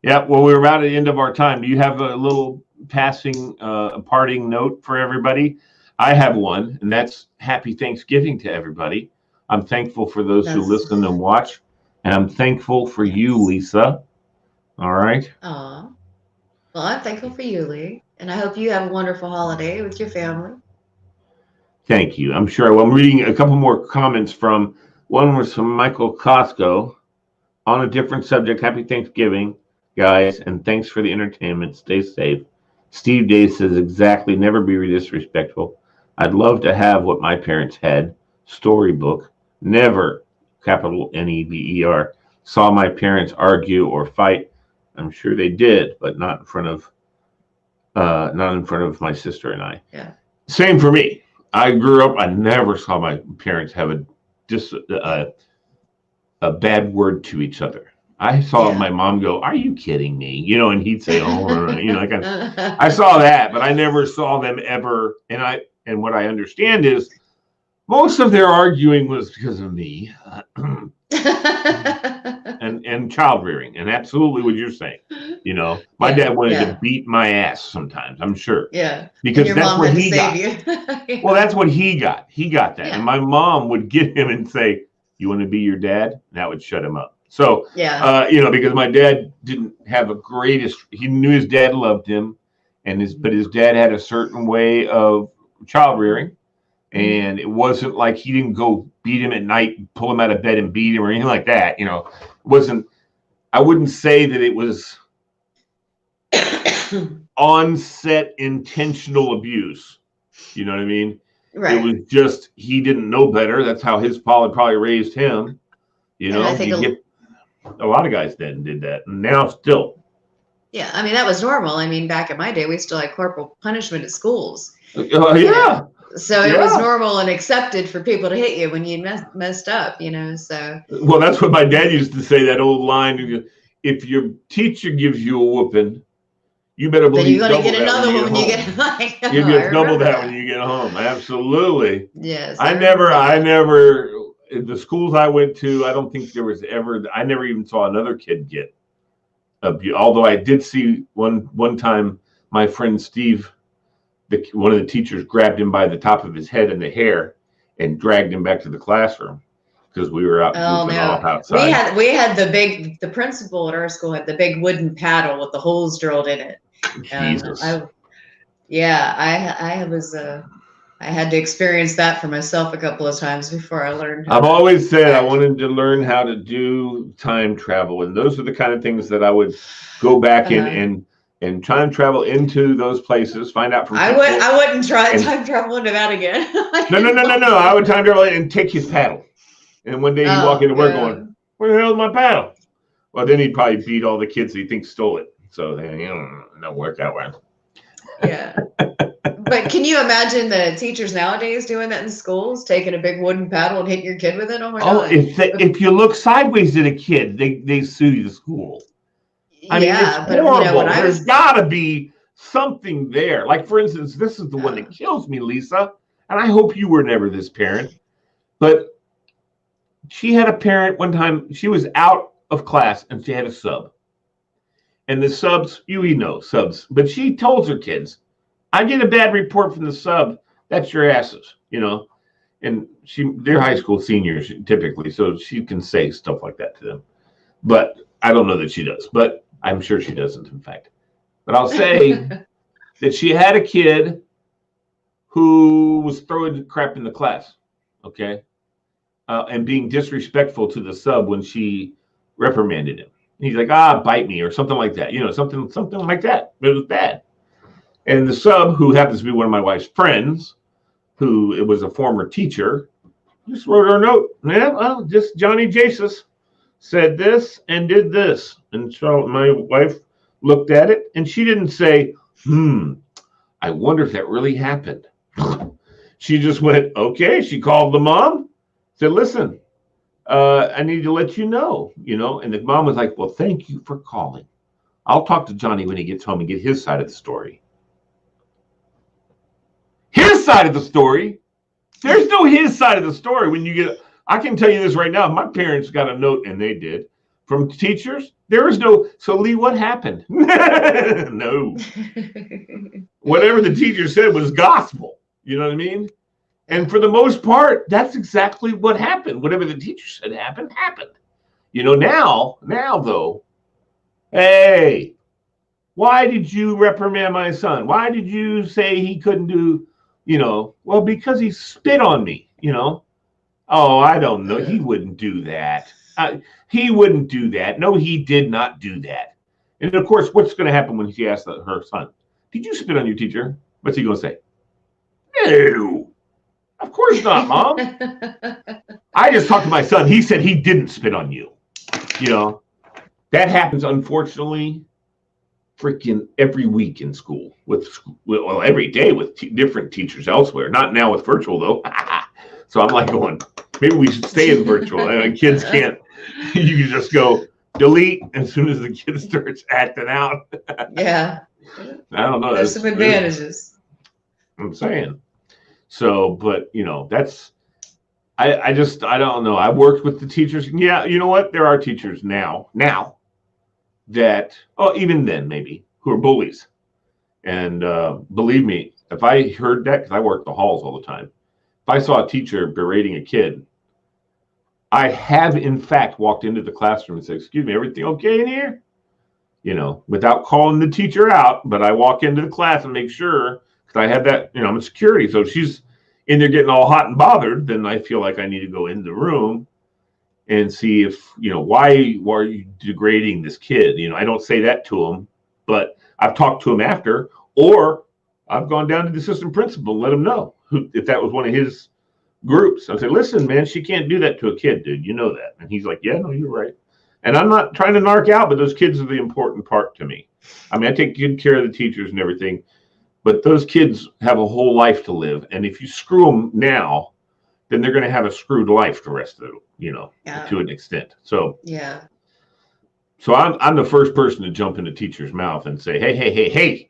Yeah, well, we're about at the end of our time. Do you have a little parting note for everybody? I have one, and that's happy Thanksgiving to everybody. I'm thankful for those who listen and watch, and I'm thankful for you, Lisa. All right? Aw. Well, I'm thankful for you, Lee, and I hope you have a wonderful holiday with your family. Thank you. I'm sure. Well, I'm reading a couple more comments from, one was from Michael Costco on a different subject. Happy Thanksgiving, guys, and thanks for the entertainment. Stay safe. Steve Day says, exactly, never be disrespectful. I'd love to have what my parents had, storybook, never, capital Never, saw my parents argue or fight. I'm sure they did, but not in front of my sister and I. Yeah. Same for me. I grew up. I never saw my parents have a bad word to each other. I saw my mom go, "Are you kidding me?" And he'd say, "Oh," like I saw that, but I never saw them ever. And what I understand is most of their arguing was because of me. And child rearing, and absolutely what you're saying. My dad wanted to beat my ass sometimes, I'm sure. Yeah. Because your that's mom what had to he save got. you. Well, that's what he got. He got that. Yeah. And my mom would get him and say, "You want to be your dad?" And that would shut him up. So, because my dad didn't have he knew his dad loved him, but his dad had a certain way of child rearing. And it wasn't like he didn't go beat him at night, pull him out of bed and beat him or anything like that. I wouldn't say that it was on-set intentional abuse. You know what I mean? Right. It was just, he didn't know better. That's how his father probably raised him. I think A lot of guys then did that. And now still. Yeah. I mean, that was normal. I mean, back in my day, we still had corporal punishment at schools. Yeah. So it was normal and accepted for people to hit you when you messed up, so. Well, that's what my dad used to say, that old line: if your teacher gives you a whooping, you better believe you're going to get another one when you get home. You get double that when you get home. Absolutely. Yes. I never, the schools I went to, I don't think there was I never even saw another kid get abused. Although I did see one time my friend Steve, one of the teachers, grabbed him by the top of his head and the hair and dragged him back to the classroom because we were out goofing off outside. We had the principal at our school had the big wooden paddle with the holes drilled in it. Jesus. I had to experience that for myself a couple of times before I learned. I've always said I wanted to learn how to do time travel, and those are the kind of things that I would go back in and time travel into those places, find out from people. I wouldn't try time travel into that again. No. I would time travel and take his paddle. And one day he'd walk into work going, "Where the hell is my paddle?" Well, then he'd probably beat all the kids he thinks stole it. So don't work out well. Yeah. But can you imagine the teachers nowadays doing that in schools, taking a big wooden paddle and hitting your kid with it? Oh my God. If you look sideways at a kid, they sue the school. I mean, it's horrible. There's got to be something there. Like, for instance, this is the one that kills me, Lisa. And I hope you were never this parent. But she had a parent one time. She was out of class and she had a sub. And the subs, subs. But she told her kids, "I get a bad report from the sub, that's your asses," And they're high school seniors typically, so she can say stuff like that to them. But I don't know that she does. But I'm sure she doesn't, in fact. But I'll say that she had a kid who was throwing crap in the class, okay? And being disrespectful to the sub when she reprimanded him. He's like, "Bite me," or something like that. Something like that. But it was bad. And the sub, who happens to be one of my wife's friends, who it was a former teacher, just wrote her a note. "Yeah, well, just Johnny Jesus said this and did this." And so my wife looked at it and she didn't say, "I wonder if that really happened." She just went, okay. She called the mom, said, "Listen, I need to let you know, And the mom was like, "Well, thank you for calling. I'll talk to Johnny when he gets home and get his side of the story." His side of the story? There's no his side of the story when you get. I can tell you this right now. My parents got a note, and they did, from teachers. There is no. So, Lee, what happened? No. Whatever the teacher said was gospel. You know what I mean? And for the most part, that's exactly what happened. Whatever the teacher said happened. Now though, hey, why did you reprimand my son? Why did you say he couldn't do, well, because he spit on me, Oh, I don't know. He wouldn't do that. He wouldn't do that. No, he did not do that. And of course, what's going to happen when she asks her son, "Did you spit on your teacher?" What's he going to say? "No." Of course not, Mom. I just talked to my son. He said he didn't spit on you. You know, that happens, unfortunately, freaking every week in school well, every day with different teachers elsewhere. Not now with virtual, though. So I'm like going, maybe we should stay in virtual. Kids can't, you can just go delete as soon as the kid starts acting out. Yeah. I don't know. There's some advantages. I'm saying. So, but that's, I don't know. I've worked with the teachers. Yeah, you know what? There are teachers now that, even then maybe, who are bullies. And believe me, if I heard that, because I work the halls all the time, if I saw a teacher berating a kid, I have in fact walked into the classroom and said, "Excuse me, everything okay in here?" Without calling the teacher out, but I walk into the class and make sure, because I have that, I'm a security. So if she's in there getting all hot and bothered, then I feel like I need to go in the room and see if, why are you degrading this kid? I don't say that to him, but I've talked to him after, or I've gone down to the assistant principal and let him know if that was one of his groups. I say, "Listen, man, she can't do that to a kid, dude. You know that." And he's like, "Yeah, no, you're right." And I'm not trying to narc out, but those kids are the important part to me. I mean, I take good care of the teachers and everything, but those kids have a whole life to live. And if you screw them now, then they're going to have a screwed life the rest of it, to an extent. So, yeah. So I'm the first person to jump in the teacher's mouth and say, hey,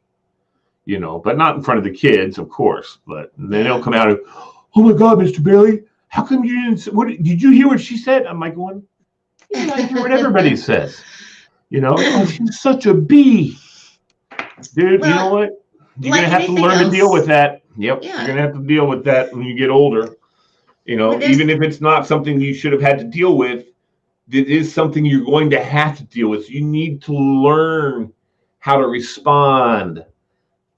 but not in front of the kids, of course. But then they'll come out and, "Oh my God, Mr. Bailey, how come you didn't? Did you hear what she said?" I'm like going, "Yeah, I hear what everybody says." "Oh, she's such a bee." Dude, Well, you know what? You're like gonna have to anything learn to deal else. with that. Yep, Yeah. you're gonna have to deal with that when you get older. Even if it's not something you should have had to deal with, it is something you're going to have to deal with. You need to learn how to respond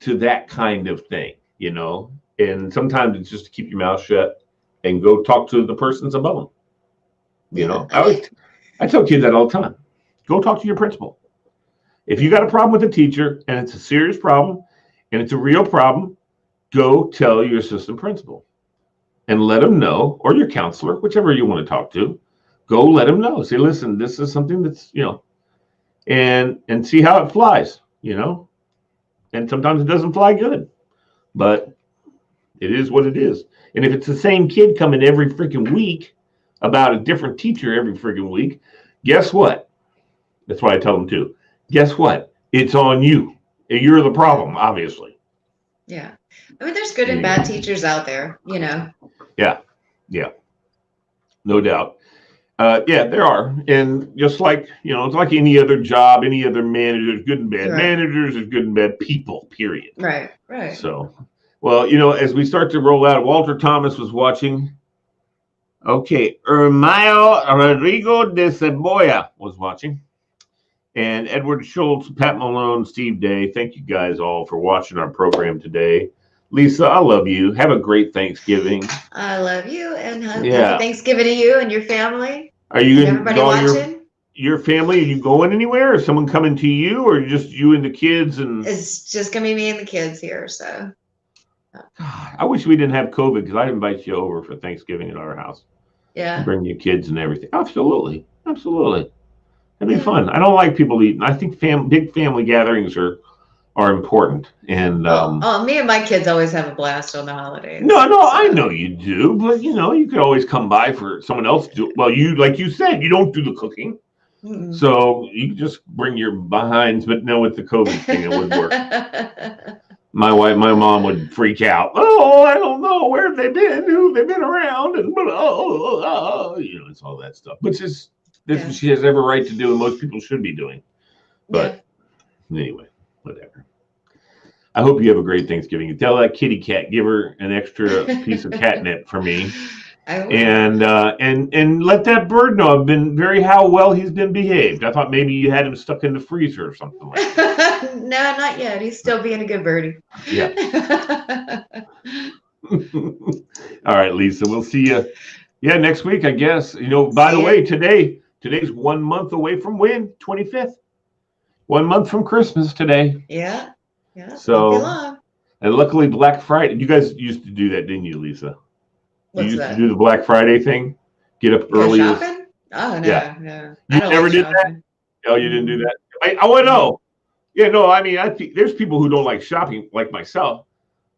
to that kind of thing, and sometimes it's just to keep your mouth shut and go talk to the persons above them. I tell kids that all the time. Go talk to your principal. If you got a problem with a teacher and it's a serious problem and it's a real problem, go tell your assistant principal and let them know, or your counselor, whichever you want to talk to. Go let them know. Say, "Listen, this is something that's, and see how it flies, and sometimes it doesn't fly good, but it is what it is." And if it's the same kid coming every freaking week about a different teacher every freaking week, guess what? That's why I tell them too. Guess what? It's on you. You're the problem, obviously. Yeah. I mean, there's good and bad teachers out there, Yeah. No doubt. There are. And just like, it's like any other job, any other manager, there's good and bad managers, there's good and bad people, period. Right. So, well, as we start to roll out, Walter Thomas was watching. Okay, Ermayo Rodrigo de Cebolla was watching. And Edward Schultz, Pat Malone, Steve Day, thank you guys all for watching our program today. Lisa, I love you. Have a great Thanksgiving. I love you, and happy Thanksgiving to you and your family. Are you going everybody watching? Your family? Are you going anywhere? Or someone coming to you, or just you and the kids? And it's just gonna be me and the kids here. So I wish we didn't have COVID, because I'd invite you over for Thanksgiving at our house. Yeah. Bring your kids and everything. Absolutely. It'd be fun. I don't like people eating. I think big family gatherings are important. And me and my kids always have a blast on the holidays. No, I know you do, but you could always come by for someone else to do. Well, like you said, you don't do the cooking. Mm-hmm. So you just bring your behinds, but no, with the COVID thing, it wouldn't work. My mom would freak out. "Oh, I don't know, where have they been? Who have they been around?" And it's all that stuff. Which is what she has every right to do, and most people should be doing. But anyway, whatever. I hope you have a great Thanksgiving. Tell that kitty cat, give her an extra piece of catnip for me. And let that bird know I've been how well he's been behaved. I thought maybe you had him stuck in the freezer or something like that. No, not yet. He's still being a good birdie. Yeah. All right, Lisa. We'll see you. Yeah, next week, I guess. By the way, today's 1 month away from when? 25th. 1 month from Christmas today. Yeah. So, and luckily Black Friday. You guys used to do that, didn't you, Lisa? You What's used that? to do the Black Friday thing? Get up Go early. shopping? Oh no, Yeah. no. You I don't never like did that? shopping. Oh, you didn't do that? I would know. Yeah, no, I mean, there's people who don't like shopping, like myself,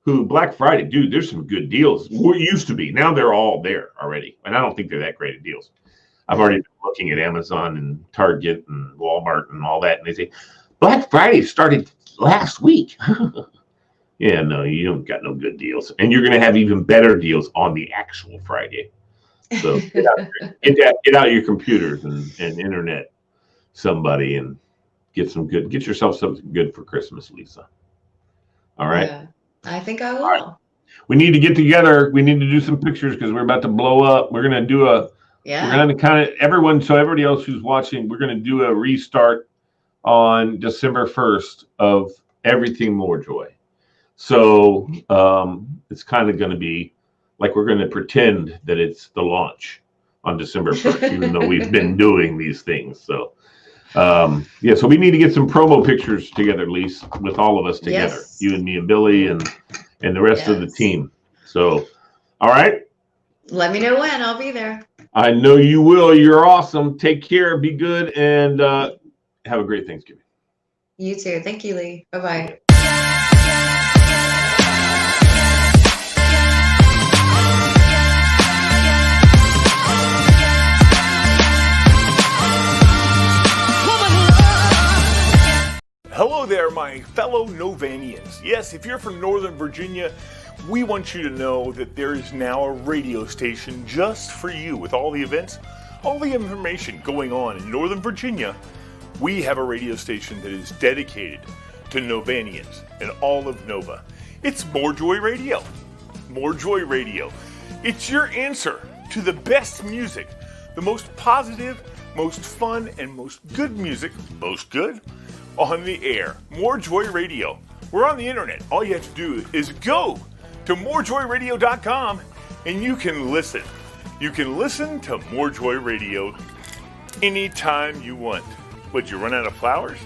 who Black Friday, dude, there's some good deals. What used to be. Now they're all there already. And I don't think they're that great at deals. I've already been looking at Amazon and Target and Walmart and all that. And they say, Black Friday started last week. Yeah, no, you don't got no good deals. And you're going to have even better deals on the actual Friday. So get out your computers and internet somebody and get yourself something good for Christmas, Lisa. All right. Yeah, I think I will. Right. We need to get together. We need to do some pictures because we're about to blow up. We're going to do we're going to kind of everybody else who's watching, we're going to do a restart on December 1st of everything MoreJoy. So it's kind of going to be like we're going to pretend that it's the launch on December 1st, even though we've been doing these things. So, so we need to get some promo pictures together, Lise, with all of us together, you and me and Billy and the rest of the team. So, all right. Let me know when. I'll be there. I know you will. You're awesome. Take care. Be good. And have a great Thanksgiving. You too. Thank you, Lee. Bye-bye. Hello there, my fellow Novanians. Yes, if you're from Northern Virginia, we want you to know that there is now a radio station just for you with all the events, all the information going on in Northern Virginia. We have a radio station that is dedicated to Novanians and all of Nova. It's MoreJoy Radio. MoreJoy Radio. It's your answer to the best music, the most positive, most fun, and most good music, most good, on the air. MoreJoy Radio. We're on the internet. All you have to do is go to morejoyradio.com and you can listen. You can listen to MoreJoy Radio anytime you want. Would you run out of flowers?